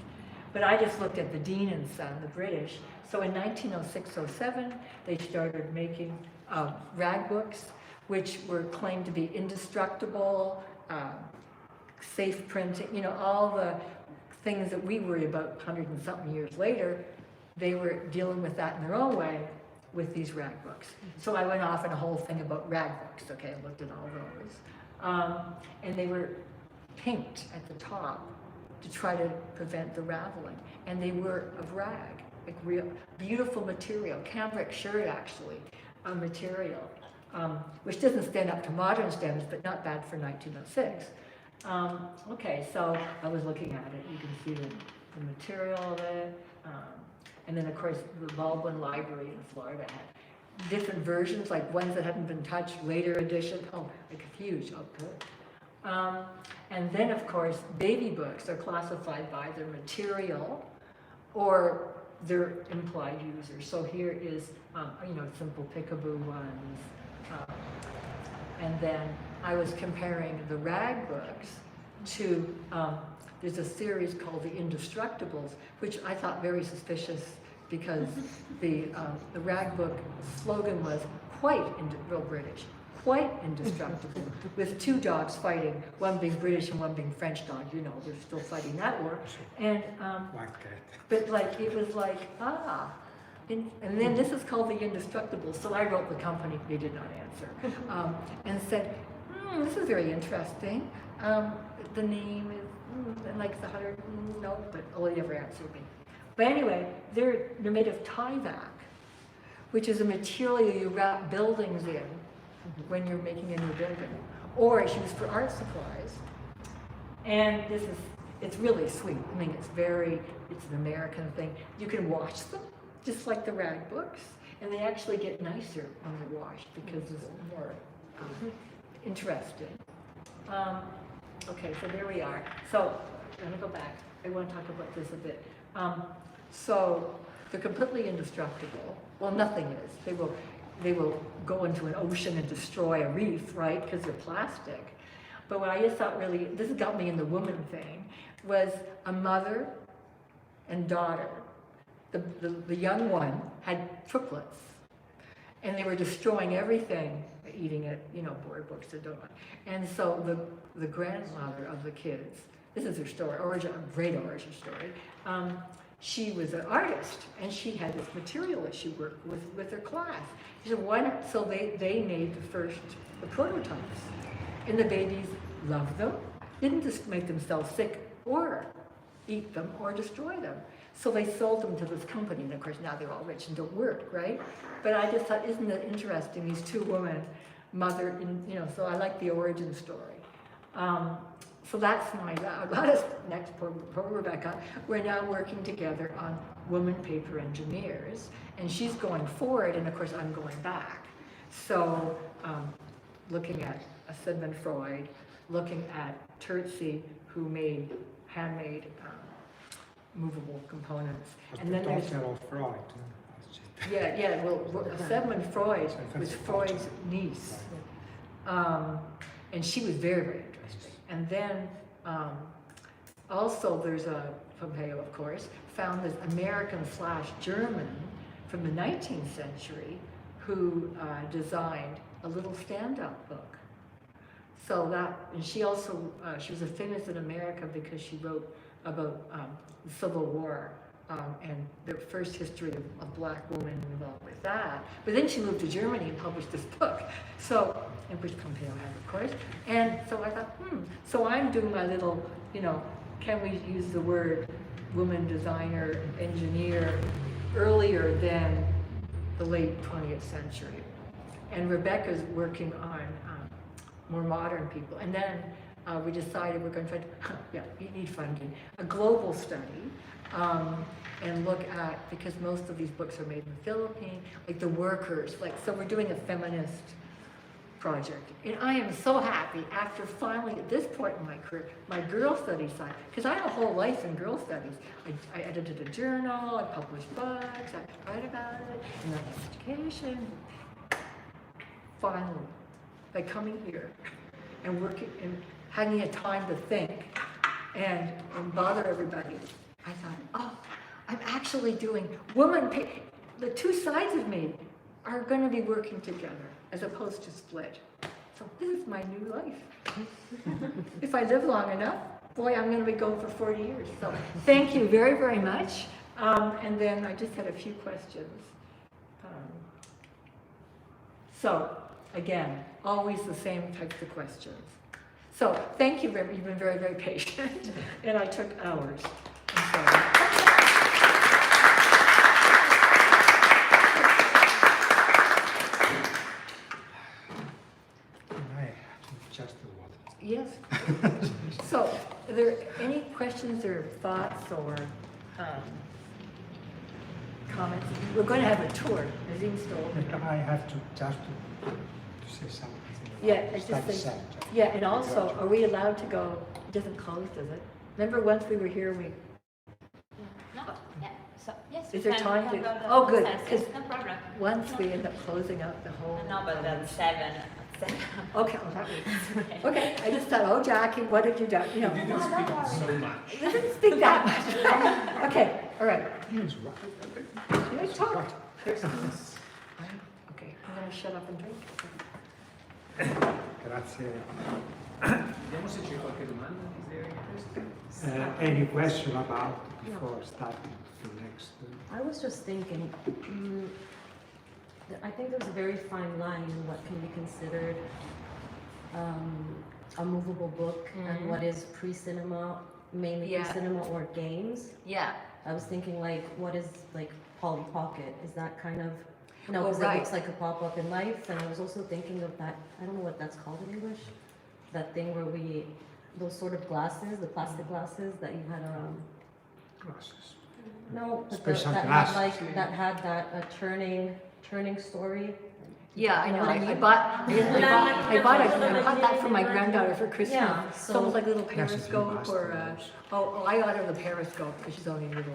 Speaker 2: But I just looked at the Dean&Son, the British. So in 1906-07, they started making rag books, which were claimed to be indestructible, safe printing, you know, all the things that we worry about 100 and something years later, they were dealing with that in their own way with these rag books. So I went off on a whole thing about rag books, okay, I looked at all those. And they were pinked at the top to try to prevent the raveling. And they were of rag, like real beautiful material, cambric shirt actually, material, which doesn't stand up to modern standards, but not bad for 1906. Okay, so I was looking at it. You can see the material of it. And then, of course, the Baldwin Library in Florida had different versions, like ones that hadn't been touched, later edition. Oh, like huge, oh, good. And then, of course, baby books are classified by their material or their implied users. So here is, you know, simple peekaboo ones. And then I was comparing the rag books to, there's a series called The Indestructibles, which I thought very suspicious because the rag book slogan was real British, quite indestructible, with 2 dogs fighting, one being British and one being French dog. You know, they're still fighting that war. And, but like, it was like, and then this is called The Indestructible. So I wrote the company, they did not answer, and said, this is very interesting. The name is, and like the 100, no, but only ever answered me. But anyway, they're made of Tyvek, which is a material you wrap buildings in when you're making a new building, or it's used for art supplies. And it's really sweet. I mean, it's an American thing. You can wash them, just like the rag books, and they actually get nicer when they're washed because it's more interesting. Okay, so there we are. So I'm gonna go back. I want to talk about this a bit. So they're completely indestructible. Well, nothing is. They will go into an ocean and destroy a reef, right? Because they're plastic. But what I just thought really, this got me in the woman thing, was a mother and daughter. The young one had triplets, and they were destroying everything, eating it, you know, board books and donut. And so the grandmother of the kids, this is her story, great origin story. She was an artist, and she had this material that she worked with her class. She said, why not? So they made the prototypes, and the babies loved them didn't just make themselves sick or eat them or destroy them. So they sold them to this company, and of course now they're all rich and don't work, right? But I just thought, isn't it interesting, these two women, mother, so I like the origin story. So that's my, next, poor Rebecca, we're now working together on women paper engineers, and she's going forward, and of course I'm going back. So looking at Sigmund Freud, looking at Terzi, who made handmade movable components. And then there's
Speaker 3: daughter of Freud.
Speaker 2: well, Sigmund Freud was Freud's niece. And she was very, very interesting. And then also there's Pompeo, of course, found this American/German from the 19th century who designed a little stand-up book. So that, and she also, she was famous in America because she wrote about the Civil War and the first history of black women involved with that. But then she moved to Germany and published this book. So, and which Pompeo had, of course. And so I thought, so I'm doing my little, can we use the word woman designer, engineer earlier than the late 20th century. And Rebecca's working on more modern people. And then we decided we're going to try to, you need funding, a global study, and look at, because most of these books are made in the Philippines, like the workers, so we're doing a feminist project. And I am so happy after finally, at this point in my career, my girl studies side, because I had a whole life in girl studies. I edited a journal, I published books, I write about it, and then education. Finally, by coming here and working and having a time to think and bother everybody, I thought, oh, I'm actually doing the two sides of me are going to be working together as opposed to split. So this is my new life. If I live long enough, boy, I'm going to be going for 40 years. So thank you very, very much. And then I just had a few questions. So again, always the same types of questions. So thank you, you've been very, very patient. And I took hours. I'm sorry.
Speaker 3: Just the water.
Speaker 2: Yes. So, are there any questions or thoughts or comments? We're going to have a tour. Nazim stole.
Speaker 3: I have to just to say something.
Speaker 2: Yeah, I just think. Yeah, and also, are we allowed to go? It doesn't close, does it? Remember, once we were here, we.
Speaker 7: No, yeah. So yes.
Speaker 2: Is there
Speaker 7: we
Speaker 2: time
Speaker 7: can
Speaker 2: to?
Speaker 7: go
Speaker 2: Oh, good.
Speaker 7: downstairs.
Speaker 2: Because
Speaker 7: No problem.
Speaker 2: once we end up closing up the whole.
Speaker 7: No, but then 7.
Speaker 2: Okay, well, that was, okay. I just thought, oh, Jackie, what did you do?
Speaker 1: You didn't speak so much.
Speaker 2: I didn't speak that much. Okay, all right.
Speaker 3: He's right.
Speaker 2: Should I talk?
Speaker 3: Right.
Speaker 2: Okay, I'm going to shut up and drink.
Speaker 3: Grazie.
Speaker 1: Vediamo se c'è qualche domanda. Is there any question?
Speaker 3: Any question about before starting the next?
Speaker 4: I was just thinking, I think there's a very fine line in what can be considered a movable book and what is pre-cinema, mainly
Speaker 2: Yeah.
Speaker 4: pre-cinema or games.
Speaker 2: Yeah.
Speaker 4: I was thinking what is Polly Pocket? Is that kind of, no,
Speaker 2: Oh,
Speaker 4: because
Speaker 2: right.
Speaker 4: it looks like a pop-up in life. And I was also thinking of that, I don't know what that's called in English, that thing where those sort of glasses, the plastic glasses that you had
Speaker 3: Glasses.
Speaker 4: no, but
Speaker 3: Special
Speaker 4: that
Speaker 3: glasses.
Speaker 4: had that turning story.
Speaker 2: Yeah, I
Speaker 4: You
Speaker 2: know.
Speaker 4: know what I
Speaker 2: I
Speaker 4: mean?
Speaker 2: bought that for my granddaughter for Christmas.
Speaker 4: Yeah,
Speaker 2: So
Speaker 4: so-
Speaker 2: it was like a little
Speaker 3: Yes, it's
Speaker 2: periscope
Speaker 3: master
Speaker 2: or,
Speaker 3: those.
Speaker 2: I got her the periscope because she's only little.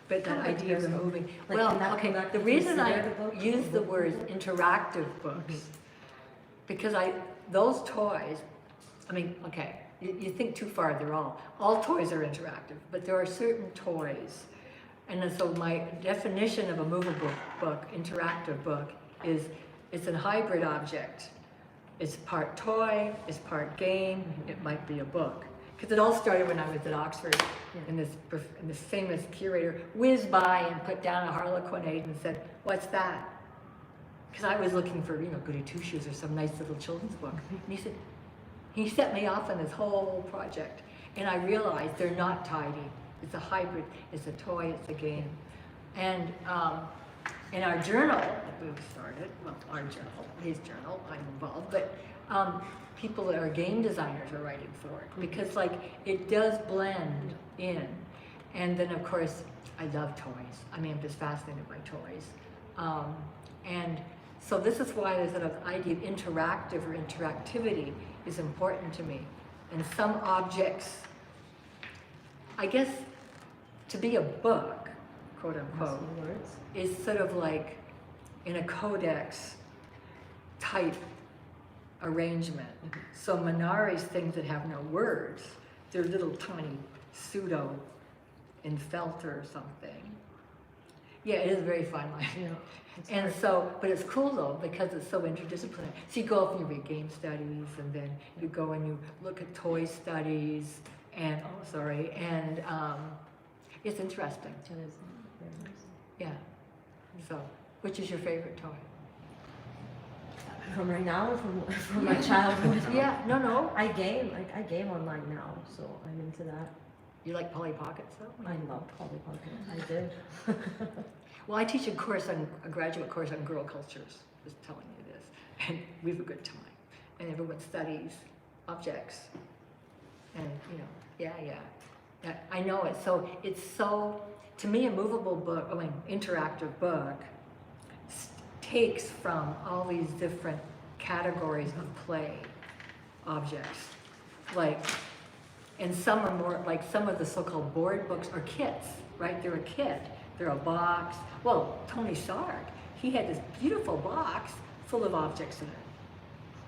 Speaker 2: But that
Speaker 4: Oh,
Speaker 2: idea of the
Speaker 4: periscope.
Speaker 2: moving.
Speaker 4: Like,
Speaker 2: Well,
Speaker 4: can that-
Speaker 2: okay,
Speaker 4: can that
Speaker 2: the
Speaker 4: be
Speaker 2: reason I
Speaker 4: considered a book?
Speaker 2: use the words interactive books, because those toys, I mean, okay, you think too far, all toys are interactive, but there are certain toys. And then so my definition of a movable book, interactive book, is it's a hybrid object. It's part toy, it's part game, it might be a book. Because it all started when I was at Oxford, and this famous curator whizzed by and put down a Harlequinade and said, "What's that?" Because I was looking for, goody two shoes or some nice little children's book. And he said, he set me off on this whole project, and I realized they're not tidy. It's a hybrid, it's a toy, it's a game. And in our journal that we've started, well, our journal, his journal, I'm involved, but people that are game designers are writing for it, because like it does blend in. And then of course, I love toys. I mean, I'm just fascinated by toys. And so this is why the sort of idea of interactive or interactivity is important to me. And some objects, I guess, to be a book, quote unquote, is sort of like in a codex type arrangement. So Munari's things that have no words, they're little tiny pseudo in felt or something. Yeah, it is very fun.
Speaker 4: Yeah,
Speaker 2: And so, but it's cool though, because it's so interdisciplinary. So you go off and you read game studies, and then you go and you look at toy studies, and, and it's interesting.
Speaker 4: It is very nice.
Speaker 2: Yeah. So, which is your favorite toy?
Speaker 4: From right now or from my childhood?
Speaker 2: Yeah, no.
Speaker 4: I game online now, so I'm into that.
Speaker 2: You like Polly Pockets though?
Speaker 4: I love Polly Pocket. I did.
Speaker 2: Well, I teach a graduate course on girl cultures, just telling you this. And we have a good time. And everyone studies objects. And, yeah. I know it. So, to me, a movable book, interactive book, takes from all these different categories of play objects. And some are more, like some of the so-called board books are kits, right? They're a kit. They're a box. Well, Tony Sarg, he had this beautiful box full of objects in it.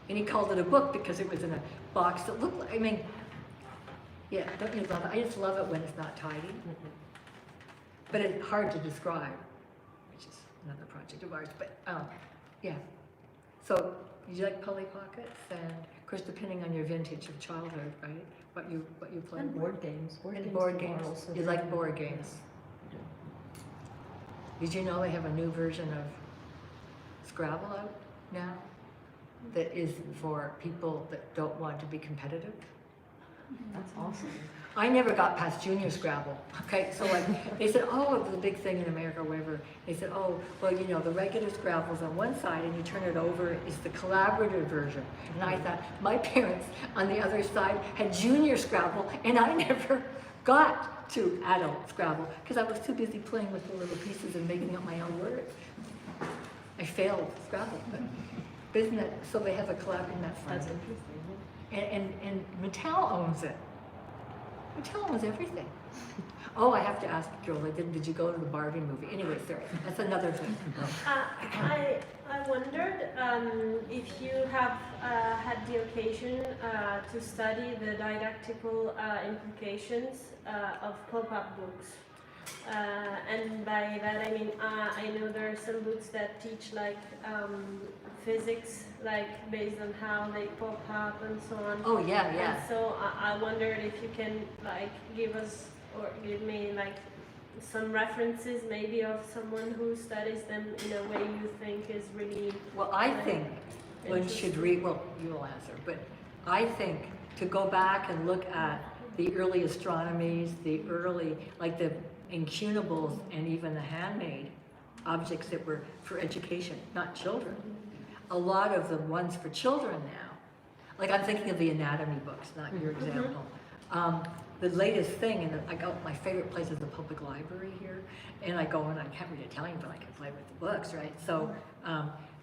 Speaker 2: And he called it a book because it was in a box that looked like, yeah, don't you love it? I just love it when it's not tidy. But it's hard to describe, which is another project of ours, but yeah. So you like Polly Pockets, and of course depending on your vintage of childhood, right? What you play.
Speaker 4: And board games.
Speaker 2: Board games. You like board games. Did you know they have a new version of Scrabble out now that is for people that don't want to be competitive?
Speaker 4: That's awesome.
Speaker 2: I never got past junior Scrabble. Okay, so like they said, oh, it was a big thing in America or wherever. They said, oh, well, the regular Scrabble's on one side and you turn it over, it's the collaborative version. And I thought, my parents on the other side had junior Scrabble and I never got to adult Scrabble because I was too busy playing with the little pieces and making up my own words. I failed Scrabble, but isn't it, so they have a collaborative, that's fun.
Speaker 4: That's interesting.
Speaker 2: And Mattel owns it. Mattel owns everything. Oh, I have to ask, Joel, did you go to the Barbie movie? Anyway, sorry, that's another thing.
Speaker 5: I wondered if you have had the occasion to study the didactical implications of pop-up books. And by that I mean, I know there are some books that teach like physics, like based on how they pop up and so on.
Speaker 2: Oh, yeah.
Speaker 5: And so I wondered if you can like give us or give me like some references maybe of someone who studies them in a way you think is really.
Speaker 2: Well, I think one should read, well, you will answer, but I think to go back and look at the early astronomies, the early, like the incunables and even the handmade objects that were for education, not children. A lot of the ones for children now, like I'm thinking of the anatomy books, not your example. The latest thing, and I go, my favorite place is the public library here, and I go and I can't read Italian, but I can play with the books, right? So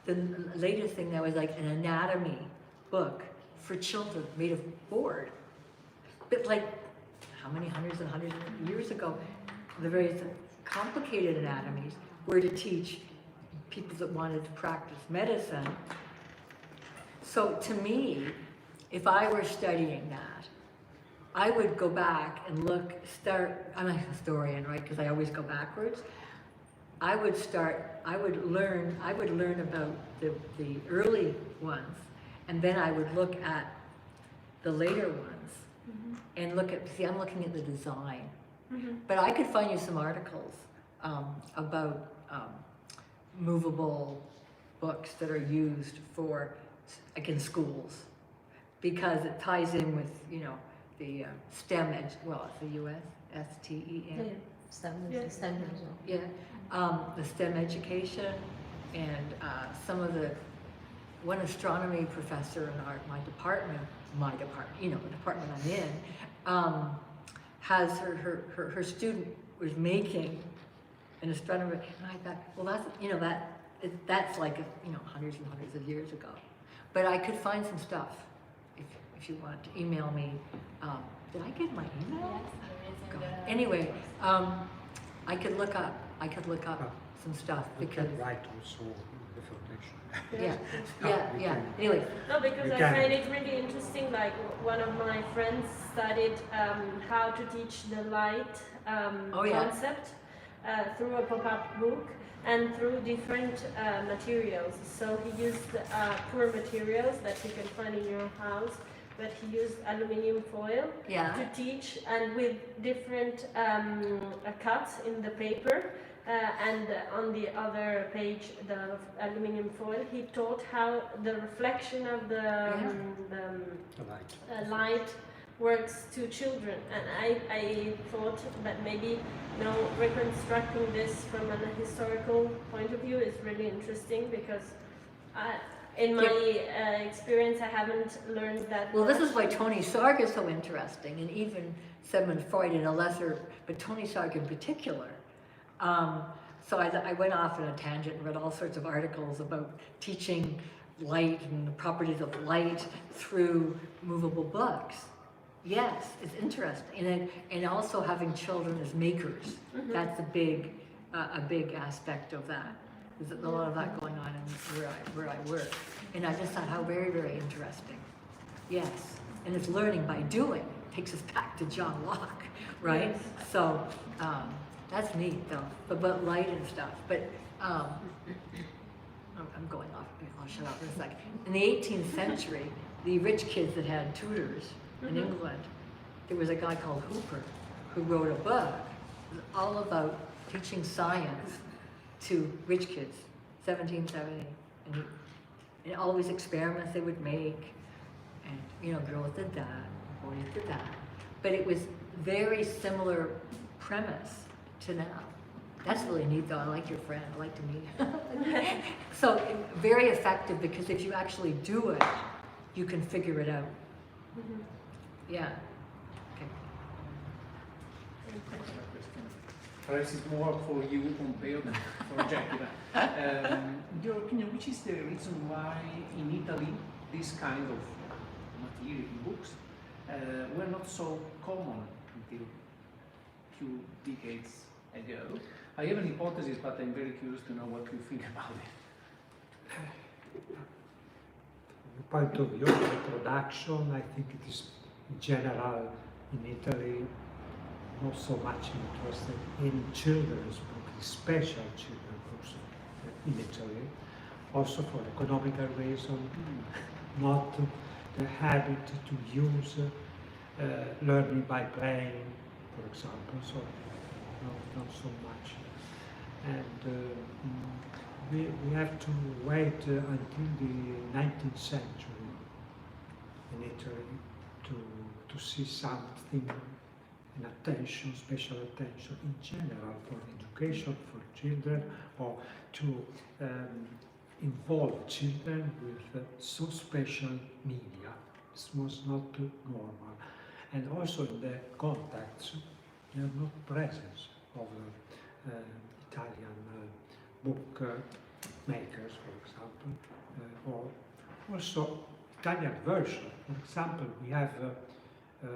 Speaker 2: the latest thing now is like an anatomy book for children made of board. But like, how many hundreds and hundreds of years ago, the very complicated anatomies were to teach people that wanted to practice medicine. So to me, if I were studying that, I would go back and I'm a historian, right? Because I always go backwards. I would learn about the early ones, and then I would look at the later ones and I'm looking at the design. But I could find you some articles about movable books that are used for, like in schools, because it ties in with, you know, the STEM, well, it's the US, S-T-E-M.
Speaker 4: Yeah, yeah. STEM
Speaker 5: Yeah.
Speaker 4: is STEM as well.
Speaker 2: Yeah, the STEM education and some of the, one astronomy professor in my department, you know, the department I'm in, has her student was making an astronomer, and I thought, well, that's, you know, that's like, you know, hundreds and hundreds of years ago. But I could find some stuff if you want to email me. Did I get my email? God. Anyway, I could look up some stuff
Speaker 3: You
Speaker 2: because
Speaker 3: can write also the foundation.
Speaker 2: yeah. Anyway,
Speaker 5: No, because
Speaker 3: You
Speaker 5: I
Speaker 3: can.
Speaker 5: find it really interesting. Like one of my friends studied how to teach the light
Speaker 2: Oh, yeah.
Speaker 5: concept through a pop-up book and through different materials. So he used poor materials that you can find in your house, but he used aluminium foil
Speaker 2: yeah.
Speaker 5: to teach, and with different cuts in the paper. And on the other page, the aluminium foil, he taught how the reflection of the
Speaker 3: The light.
Speaker 5: light works to children. And I thought that maybe, you know, reconstructing this from a historical point of view is really interesting, because in my experience, I haven't learned that.
Speaker 2: Well, this
Speaker 5: much.
Speaker 2: is why Tony Sarg is so interesting, and even Sigmund Freud in a lesser, but Tony Sarg in particular. So I went off on a tangent and read all sorts of articles about teaching light and the properties of light through movable books. Yes, it's interesting, and also having children as makers.
Speaker 5: Mhm.
Speaker 2: That's a big aspect of that. There's a lot of that going on in where I work, and I just thought how very, very interesting. Yes, and it's learning by doing. Takes us back to John Locke, right?
Speaker 5: Yes.
Speaker 2: So that's neat, though. But light and stuff. But I'm going off. I'll shut up for a second. In the 18th century, the rich kids that had tutors in England, there was a guy called Hooper who wrote a book all about teaching science to rich kids, 1770, and all these experiments they would make, and you know, girls did that, boys did that, but it was very similar premise to now. That's really neat, though. I like your friend. I like to meet him. So very effective, because if you actually do it, you can figure it out. Yeah. Okay.
Speaker 1: Perhaps it's more for you, Pompeo, than for Jacqueline. In your opinion, which is the reason why in Italy this kind of material, books, were not so common until a few decades ago? I have an hypothesis, but I'm very curious to know what you think about it.
Speaker 3: From the point of view of the production, I think it is in general in Italy not so much interested in children's books, special children's books in Italy, also for economical reasons, not the habit to use learning by playing, for example, so not so much. And we have to wait until the 19th century in Italy to see something, an attention, special attention in general for education for children, or to involve children with so special media. This was not normal. And also in the contacts, there are no presence of Italian book makers, for example, or also Italian version. For example, we have a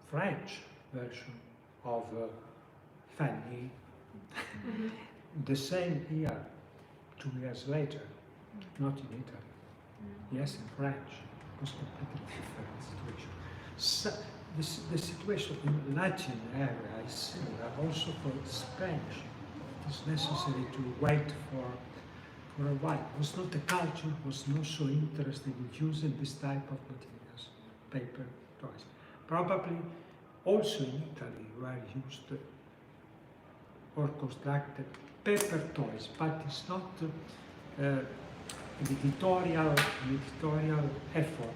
Speaker 3: French version of Fanny, the same year, 2 years later, not in Italy. Yes, in French. It was a completely different situation. So, the situation in Latin area is similar also for Spanish. It is necessary to wait for a while. It was not the culture, was not so interested in using this type of materials, paper, toys. Probably also in Italy were used or constructed paper toys, but it's not editorial effort,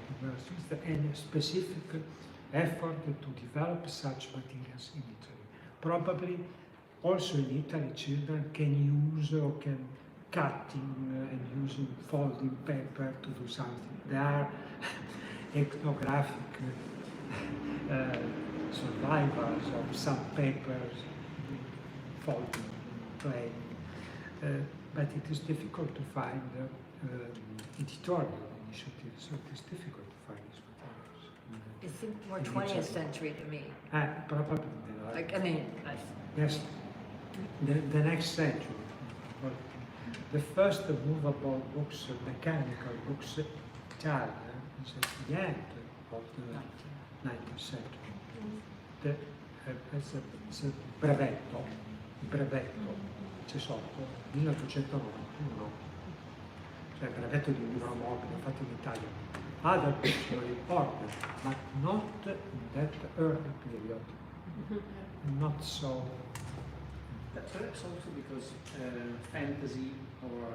Speaker 3: and a specific effort to develop such materials in Italy. Probably also in Italy children can use or can cutting and using folding paper to do something. There are ethnographic survivors of some papers folding, playing, but it is difficult to find editorial initiatives, so it is difficult to find these materials.
Speaker 2: It seems more 20th century to me.
Speaker 3: Probably.
Speaker 2: Like, I mean,
Speaker 3: Yes, the next century. But the first movable books, mechanical books, Italian, is at the end of the 19th century. It's a brevetto, c'è sotto, 1891, cioè il brevetto di un libro mobile fatto in Italia. Other books were important, but not in that early period. Not so.
Speaker 1: Perhaps also because fantasy or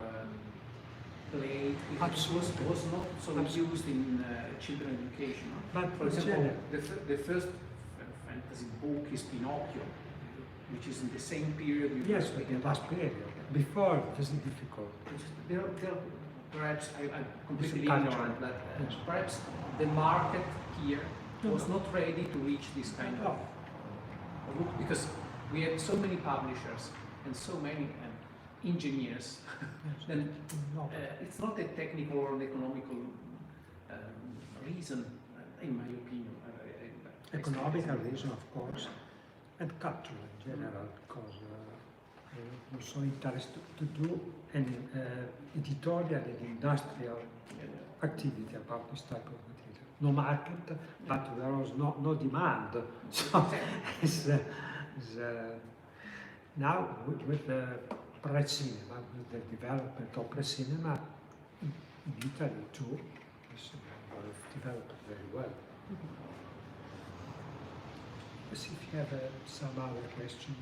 Speaker 1: play was not so used in children education.
Speaker 3: But
Speaker 1: for example, the first fantasy book is Pinocchio, which is in the same period.
Speaker 3: Yes, but in the last period. Before, it was difficult.
Speaker 1: Perhaps I'm completely ignorant, but perhaps the market here was not ready to reach this kind of book, because we had so many publishers and so many engineers. Then it's not a technical or an economical reason, in my opinion.
Speaker 3: Economical reason, of course, and cultural in general, because I'm so interested to do an editorial and industrial activity about this type of material. No market, but there was no demand. So now with the pre-cinema, with the development of pre-cinema in Italy too, is developed very well. Let's see if you have some other question.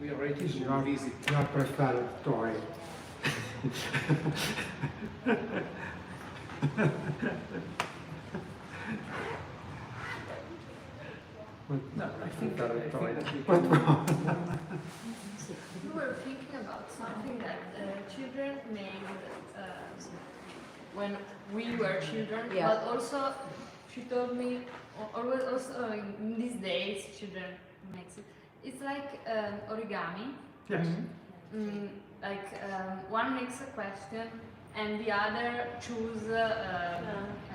Speaker 1: We are ready to visit.
Speaker 3: Your preferred toy.
Speaker 1: No, I think that
Speaker 8: We were thinking about something that children made when we were children,
Speaker 2: Yeah.
Speaker 8: but also she told me always also in these days children makes it. It's like origami.
Speaker 3: Yes.
Speaker 8: Like one makes a question and the other choose.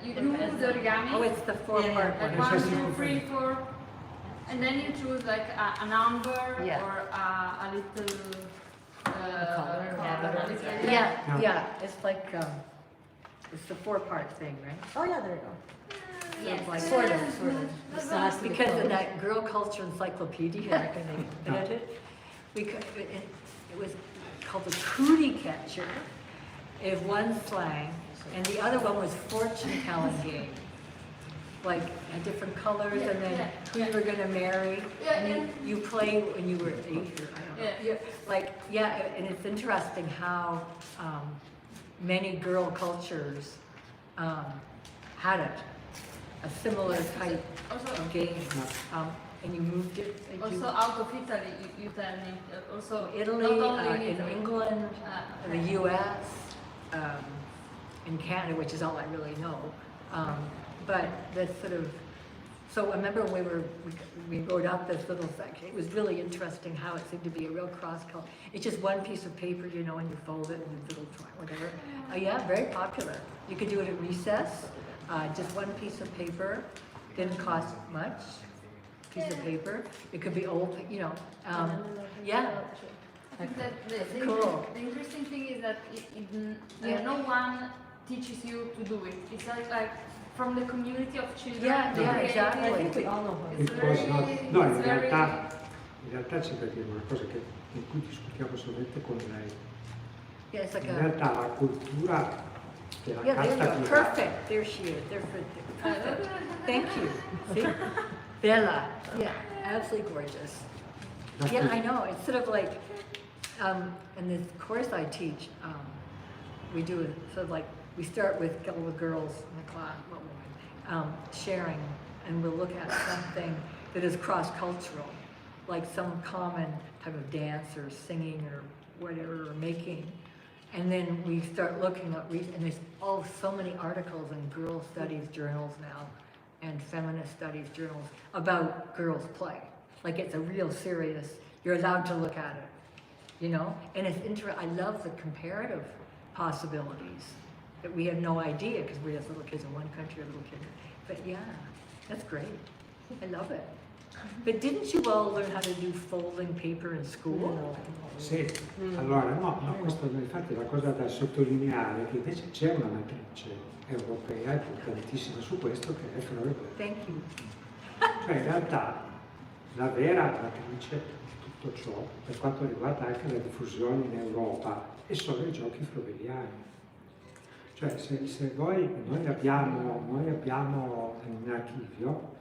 Speaker 8: You do the origami.
Speaker 2: Oh, it's the four-part
Speaker 8: Like
Speaker 2: one.
Speaker 8: 1, 2, 3, 4, and then you choose like a number
Speaker 2: Yeah.
Speaker 8: or a little
Speaker 2: Color,
Speaker 8: a little-
Speaker 2: Yeah, it's like, it's the four-part thing, right?
Speaker 4: Oh, yeah, there you go.
Speaker 8: Yes.
Speaker 2: Like,
Speaker 4: Sort of.
Speaker 8: That's
Speaker 4: So it has to be
Speaker 2: Because in
Speaker 4: closed.
Speaker 2: that girl culture encyclopedia, I can edit it, it was called the cootie catcher, is one slang, and the other one was fortune telling game. Like different colors, and then who you were gonna marry, and you play when you were 8 or I don't know.
Speaker 8: Yeah.
Speaker 2: Like, and it's interesting how many girl cultures had a similar type
Speaker 8: Also,
Speaker 2: of game, and you moved it.
Speaker 8: also out of Italy, you tell me. Also
Speaker 2: Italy,
Speaker 8: not only
Speaker 2: in
Speaker 8: Italy.
Speaker 2: England, the U.S., in Canada, which is all I really know. But that's sort of, so I remember when we wrote out this little section, it was really interesting how it seemed to be a real cross-culture. It's just one piece of paper, and you fold it and you little whatever. Yeah, very popular. You could do it at recess, just one piece of paper, didn't cost much, piece of paper. It could be old, yeah.
Speaker 8: I think that
Speaker 2: Cool.
Speaker 8: the interesting thing is that no one teaches you to do it. It's like from the community of children.
Speaker 2: Yeah,
Speaker 8: they
Speaker 2: yeah,
Speaker 8: create
Speaker 2: exactly.
Speaker 8: it.
Speaker 4: I think we all know how.
Speaker 8: It's
Speaker 3: It was not,
Speaker 8: very-
Speaker 3: no, in
Speaker 8: it's very-
Speaker 3: realtà c'è da dire una cosa di cui discutiamo solamente con lei.
Speaker 2: Yeah, it's like
Speaker 3: In
Speaker 2: a,
Speaker 3: realtà la cultura della
Speaker 2: yeah, there you
Speaker 3: carta
Speaker 2: go,
Speaker 3: viva
Speaker 2: perfect, there she is, perfect. Thank you, see, Bella, yeah, absolutely gorgeous. Yeah, I know, it's sort of like, And this course I teach, we do it, so like, we start with all the girls in the class, sharing, and we'll look at something that is cross-cultural, like some common type of dance or singing or whatever, or making. And then we start looking at, and there's so many articles in girls' studies journals now, and feminist studies journals about girls' play. Like it's a real serious, you're allowed to look at it, you know? And it's I love the comparative possibilities that we have no idea because we're just little kids in one country or little kids. But yeah, that's great. I love it. But didn't you all learn how to do folding paper in school?
Speaker 3: Sì, allora no, questo infatti è la cosa da sottolineare, che invece c'è una matrice europea importantissima su questo che è Freud.
Speaker 2: Thank you.
Speaker 3: Cioè in realtà la vera matrice di tutto ciò, per quanto riguarda anche la diffusione in Europa, e sono i giochi freudiani. Cioè se noi abbiamo in archivio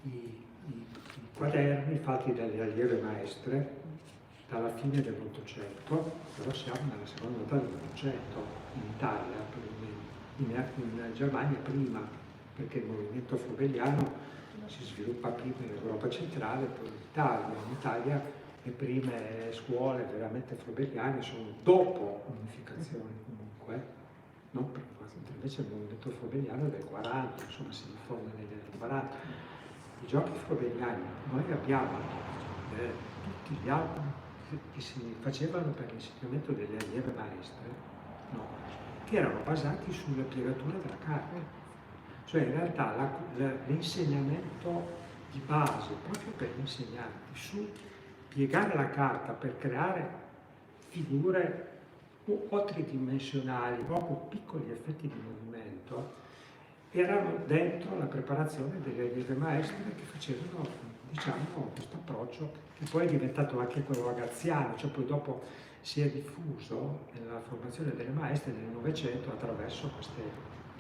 Speaker 3: i quaderni fatti dalle allieve maestre dalla fine dell'Ottocento, però siamo nella seconda metà dell'Ottocento, in Italia perlomeno, in Germania prima, perché il movimento freudiano si sviluppa prima in Europa centrale, poi in Italia. In Italia le prime scuole veramente freudiane sono dopo l'unificazione comunque, non prima, invece il movimento freudiano è del 40, insomma si diffonde negli anni 40. I giochi freudiani, noi abbiamo tutti gli album che si facevano per l'insegnamento delle allieve maestre, no? Che erano basati sulla piegatura della carta. Cioè in realtà l'insegnamento di base, proprio per gli insegnanti, su piegare la carta per creare figure o tridimensionali, proprio piccoli effetti di movimento, erano dentro la preparazione delle allieve maestre che facevano, diciamo, questo approccio che poi è diventato anche quello ragazziano, cioè poi dopo si è diffuso nella formazione delle maestre nel Novecento attraverso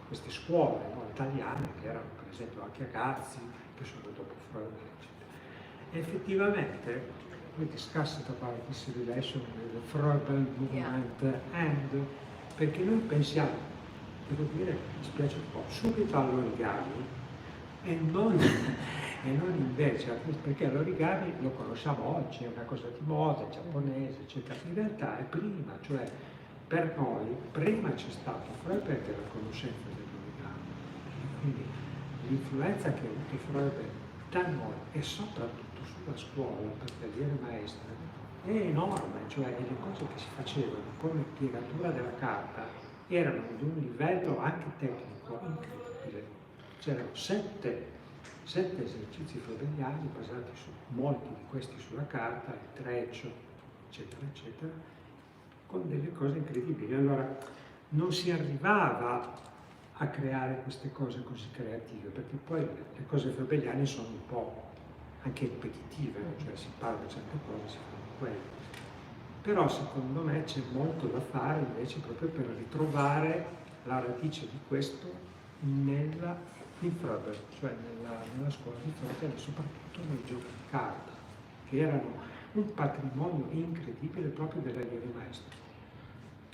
Speaker 3: queste scuole, no, italiane, che erano per esempio anche Agazzi, che sono dopo Freud, eccetera. E effettivamente we discussed about this relation with the Freud movement and perché noi pensiamo, devo dire, mi spiace un po', subito all'origami e non invece, perché l'origami lo conosciamo oggi, è una cosa di moda, giapponese, eccetera. In realtà è prima, cioè per noi, prima c'è stato Freud perché la conoscenza dell'origami. Quindi l'influenza che ha avuto Freud da noi e soprattutto sulla scuola, per le allieve maestre, è enorme, cioè le cose che si facevano come piegatura della carta erano di un livello anche tecnico incredibile. C'erano sette esercizi freudiani basati su molti di questi sulla carta, il treccio, eccetera, eccetera, con delle cose incredibili. Allora non si arrivava a creare queste cose così creative, perché poi le cose freudiane sono un po' anche ripetitive, cioè si parla di certe cose, si fanno quelle. Però secondo me c'è molto da fare invece proprio per ritrovare la radice di questo in Freud, cioè nella scuola di Freud e soprattutto nei giochi di carta, che erano un patrimonio incredibile proprio delle allieve maestre.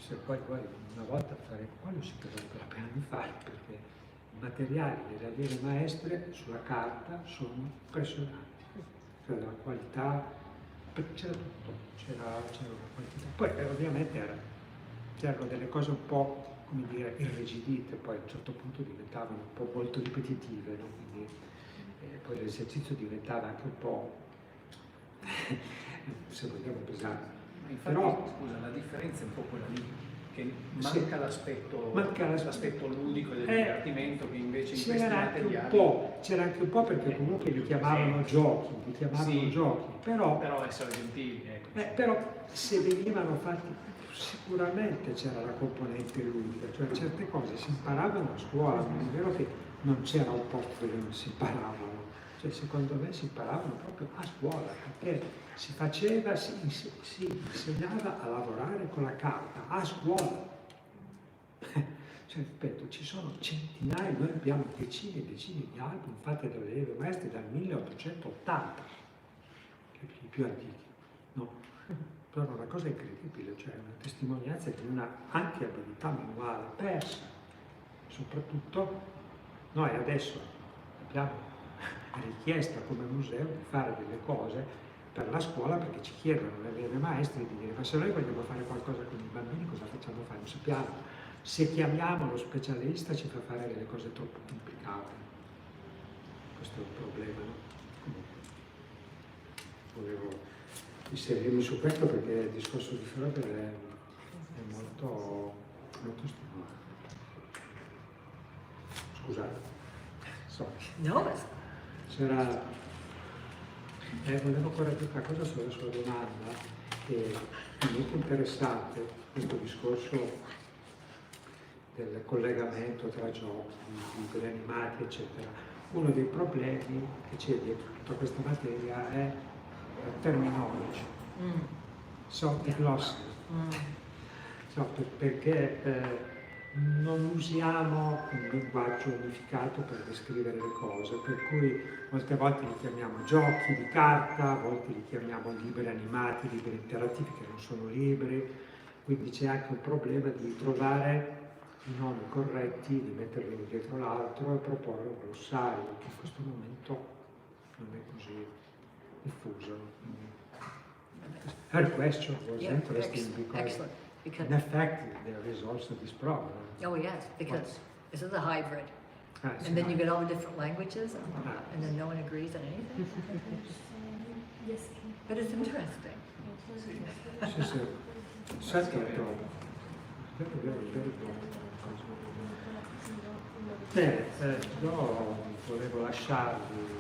Speaker 3: Se poi una volta faremo quello si dovrebbe la pena di fare, perché i materiali delle allieve maestre sulla carta sono impressionanti, cioè la qualità, c'era tutto, c'era una quantità. Poi ovviamente c'erano delle cose un po', come dire, irrigidite, poi a un certo punto diventavano un po' molto ripetitive, no? Quindi poi l'esercizio diventava anche un po', se vogliamo, pesante.
Speaker 1: Infatti,
Speaker 3: però,
Speaker 1: scusa, la differenza è un po' quella lì, che
Speaker 3: sì,
Speaker 1: manca l'aspetto ludico del divertimento che invece in questi materiali...
Speaker 3: C'era anche un po' perché comunque li chiamavano giochi,
Speaker 1: sì,
Speaker 3: giochi, però
Speaker 1: essere gentili, ecco.
Speaker 3: Però se venivano fatti, sicuramente c'era la componente ludica, cioè certe cose si imparavano a scuola, non è vero che non c'era un posto dove non si imparavano, cioè secondo me si imparavano proprio a scuola, perché si insegnava a lavorare con la carta a scuola. Cioè, ripeto, ci sono centinaia, noi abbiamo decine e decine di album fatti dalle allieve maestre dal 1880, i più antichi, no? Però una cosa incredibile, cioè una testimonianza di una anche abilità manuale persa. Soprattutto noi adesso abbiamo richiesta come museo di fare delle cose per la scuola, perché ci chiedono le maestre di dire: ma se noi vogliamo fare qualcosa con i bambini, cosa facciamo fare? Non sappiamo. Se chiamiamo lo specialista ci fa fare delle cose troppo complicate. Questo è un problema, no? Comunque, volevo inserirmi su questo perché il discorso di Freud è molto stimolante. Scusate, sorry.
Speaker 2: No,
Speaker 3: C'era, volevo ancora dire una cosa sulla sua domanda, che è molto interessante, questo discorso del collegamento tra giochi, libri animati, eccetera. Uno dei problemi che c'è dietro tutta questa materia è la terminology, so the glossary, perché non usiamo un linguaggio unificato per descrivere le cose, per cui molte volte li chiamiamo giochi di carta, a volte li chiamiamo libri animati, libri interattivi che non sono libri, quindi c'è anche un problema di trovare i nomi corretti, di metterli uno dietro l'altro e proporre un glossario, che in questo momento non è così diffuso. Her question was interesting because in effect there is also this problem.
Speaker 2: Oh yes, because this is a hybrid.
Speaker 3: It's
Speaker 2: And then you
Speaker 3: not-
Speaker 2: get all the different languages, and then no one agrees on anything. But it's interesting.
Speaker 3: Sì, sì. Certo, bene, io volevo lasciarvi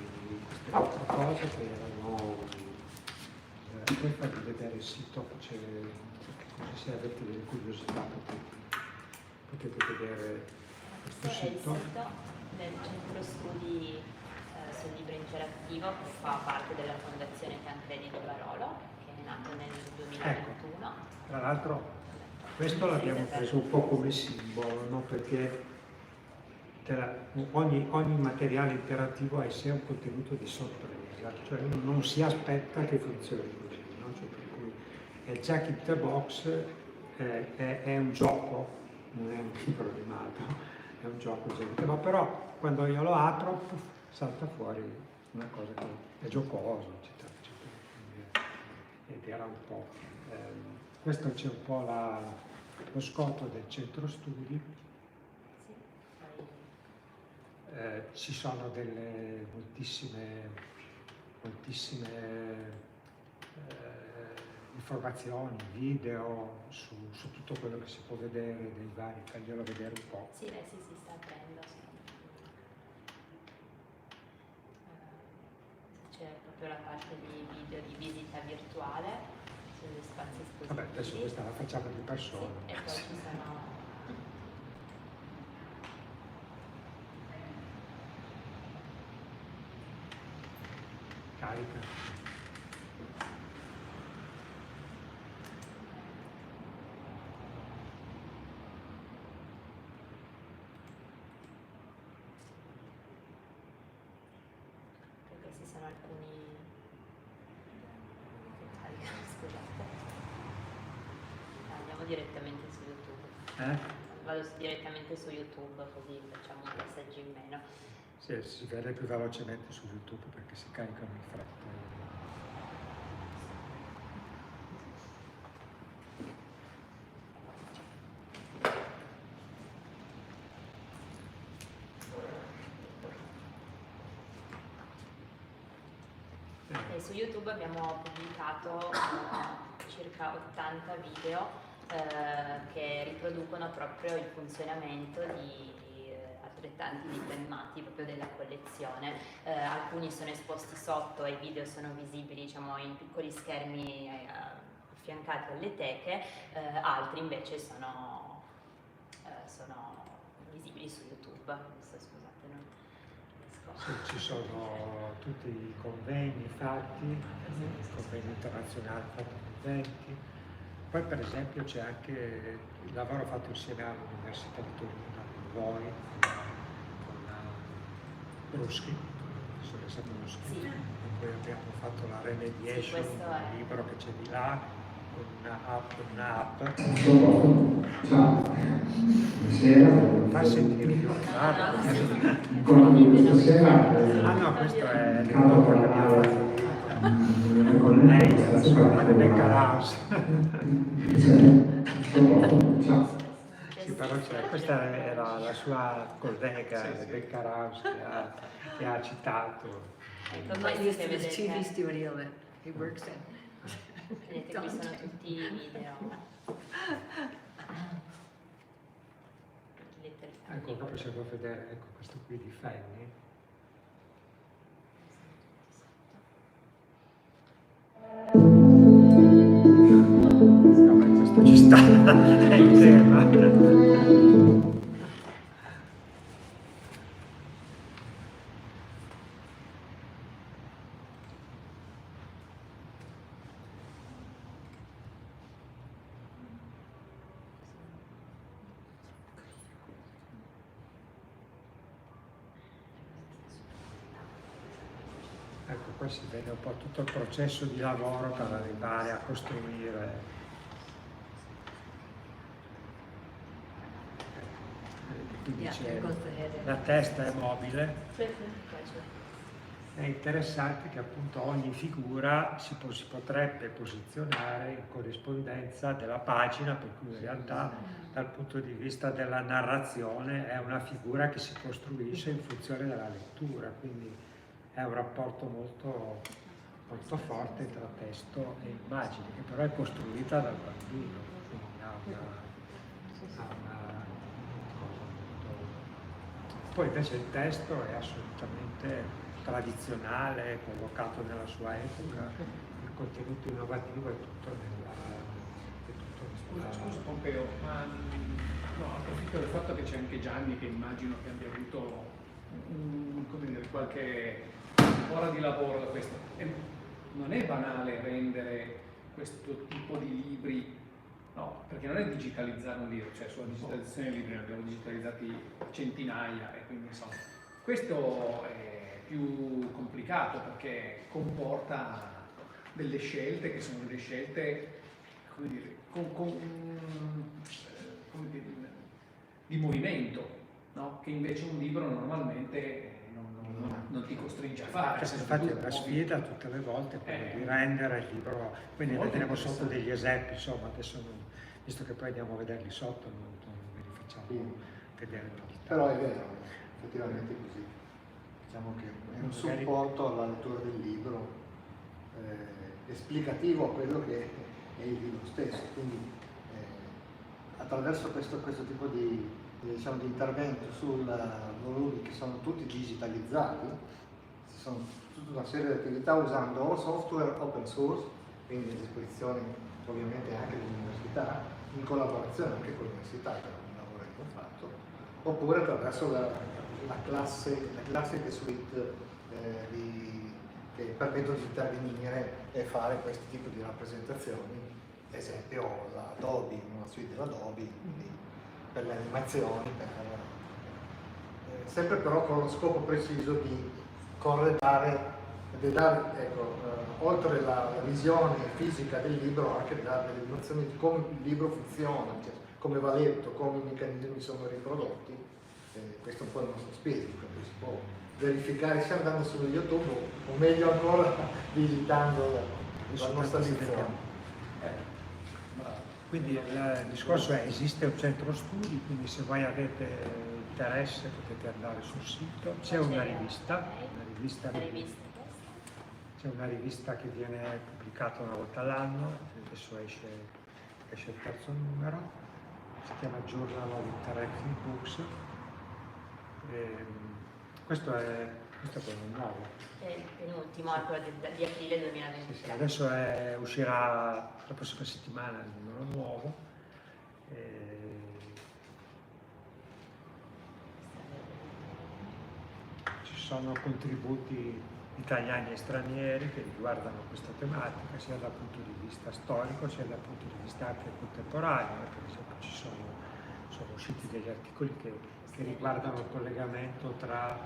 Speaker 3: queste altre cose che erano, poi farvi vedere il sito, così se avete delle curiosità potete vedere questo
Speaker 7: Questo è il
Speaker 3: sito.
Speaker 7: sito del centro studi sul libro interattivo che fa parte della Fondazione Tancredi di Barolo, che è nato nel 2021.
Speaker 3: Tra l'altro questo l'abbiamo preso un po' come simbolo, no? Perché ogni materiale interattivo ha in sé un contenuto di sorpresa, cioè uno non si aspetta che funzioni così, no? Cioè, per cui il Jack in the Box è un gioco, non è un libro animato, è un gioco gente, ma però quando io lo apro puff, salta fuori una cosa che è giocoso, eccetera, eccetera. Ed era un po', questo c'è un po' lo scopo del centro studi. Ci sono delle moltissime informazioni, video su tutto quello che si può vedere dei vari, faglielo vedere un po'.
Speaker 7: Sì, lei si sta aprendo. Sì. C'è proprio la parte di video di visita virtuale sugli spazi espositivi.
Speaker 3: Vabbè, adesso questa la facciamo di persona.
Speaker 7: Sì, e poi ci sono...
Speaker 3: Carica.
Speaker 7: Questi sono alcuni che caricano, scusate. Andiamo direttamente su YouTube. Vado direttamente su YouTube così facciamo un passaggio in meno.
Speaker 3: Sì, si vede più velocemente su YouTube perché si caricano in fretta.
Speaker 7: E su YouTube abbiamo pubblicato circa 80 video che riproducono proprio il funzionamento di altrettanti libri animati proprio della collezione. Alcuni sono esposti sotto e i video sono visibili, diciamo, in piccoli schermi affiancati alle teche, altri invece sono visibili su YouTube. Scusate, non riesco.
Speaker 3: Sì, ci sono tutti i convegni fatti, i convegni internazionali fatti in eventi. Poi per esempio c'è anche il lavoro fatto insieme all'Università di Torino, con voi, con Bruschi, penso che sia conosciuto.
Speaker 7: Sì.
Speaker 3: E poi abbiamo fatto la remediation,
Speaker 7: Sì, questo è.
Speaker 3: un libro che c'è di là, con un'app.
Speaker 9: Ciao, buonasera.
Speaker 3: Fa sentire il
Speaker 9: Stasera
Speaker 3: Ah no, questo è il
Speaker 9: Carlo
Speaker 3: lavoro che abbiamo fatto con lei, la sua Rebecca House.
Speaker 9: Ciao.
Speaker 3: Sì, però questa era la sua collega Rebecca House che ha citato.
Speaker 2: I'm not used to this TV studio that he works in.
Speaker 7: Vedete, qui sono tutti i video.
Speaker 3: Ecco, proprio se vuoi vedere, ecco questo qui di Fanny. Questo ci sta, è il tema. Ecco, qua si vede un po' tutto il processo di lavoro per arrivare a costruire. Qui
Speaker 2: Yeah,
Speaker 3: dice,
Speaker 2: there goes the head in.
Speaker 3: la testa è mobile.
Speaker 5: Sì, sì.
Speaker 3: È interessante che appunto ogni figura si potrebbe posizionare in corrispondenza della pagina, per cui in realtà dal punto di vista della narrazione è una figura che si costruisce in funzione della lettura, quindi è un rapporto molto, molto forte tra testo e immagine, che però è costruita dal bambino, quindi ha una cosa molto... Poi invece il testo è assolutamente tradizionale, collocato nella sua epoca, il contenuto innovativo è tutto
Speaker 1: Scusa Pompeo, ma no, approfitto del fatto che c'è anche Gianni, che immagino che abbia avuto come dire, qualche ora di lavoro da questo. Non è banale rendere questo tipo di libri, no, perché non è digitalizzare un libro, cioè sulla digitalizzazione dei libri ne abbiamo digitalizzati centinaia e quindi insomma questo è più complicato perché comporta delle scelte che sono delle scelte, come dire, come dire, di movimento, no? Che invece un libro normalmente non ti costringe a fare.
Speaker 3: Infatti è una sfida tutte le volte quella di rendere il libro, quindi ne vedremo sotto degli esempi, insomma adesso visto che poi andiamo a vederli sotto non ve li facciamo vedere tutti.
Speaker 6: Però è vero, effettivamente è così. Diciamo che è un supporto alla lettura del libro esplicativo a quello che è il libro stesso, quindi attraverso questo tipo di intervento sul volumi che sono tutti digitalizzati, ci sono tutta una serie di attività usando o software open source, quindi a disposizione ovviamente anche dell'università, in collaborazione anche con l'università, che è un lavoro che ho fatto, oppure attraverso la classica suite che permettono di intervenire e fare questo tipo di rappresentazioni, ad esempio l'Adobe, una suite dell'Adobe per le animazioni, sempre però con lo scopo preciso di corredare, di dare, oltre la visione fisica del libro, anche dare delle nozioni di come il libro funziona, cioè come va letto, come i meccanismi sono riprodotti. Questo è un po' il nostro spirito, che si può verificare sia andando su YouTube o meglio ancora visitando la nostra lezione.
Speaker 3: Quindi il discorso è, esiste un centro studi, quindi se voi avete interesse potete andare sul sito, c'è una rivista che viene pubblicata una volta all'anno, adesso esce il terzo numero, si chiama Journal of Interactive Books. Questo è quello nuovo.
Speaker 7: È il penultimo, è quello di aprile 2023.
Speaker 3: Sì, adesso uscirà la prossima settimana il numero nuovo. Ci sono contributi italiani e stranieri che riguardano questa tematica, sia dal punto di vista storico, sia dal punto di vista anche contemporaneo. Per esempio sono usciti degli articoli che riguardano il collegamento tra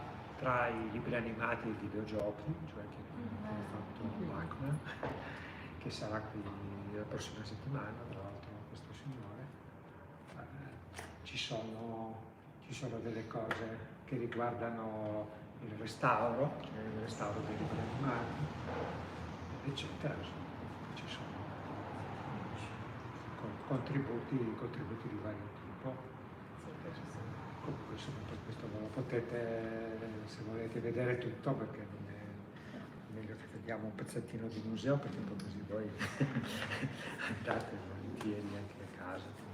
Speaker 3: tra i libri animati e i videogiochi, cioè che ha fatto Alcune, che sarà qui la prossima settimana, tra l'altro questo signore. Ci sono delle cose che riguardano il restauro, cioè il restauro dei libri animati, eccetera. Insomma, ci sono contributi di vario tipo. Comunque insomma, per questo lo potete, se volete, vedere tutto, perché non è meglio che vediamo un pezzettino di museo, perché poi così voi andate volentieri anche a casa.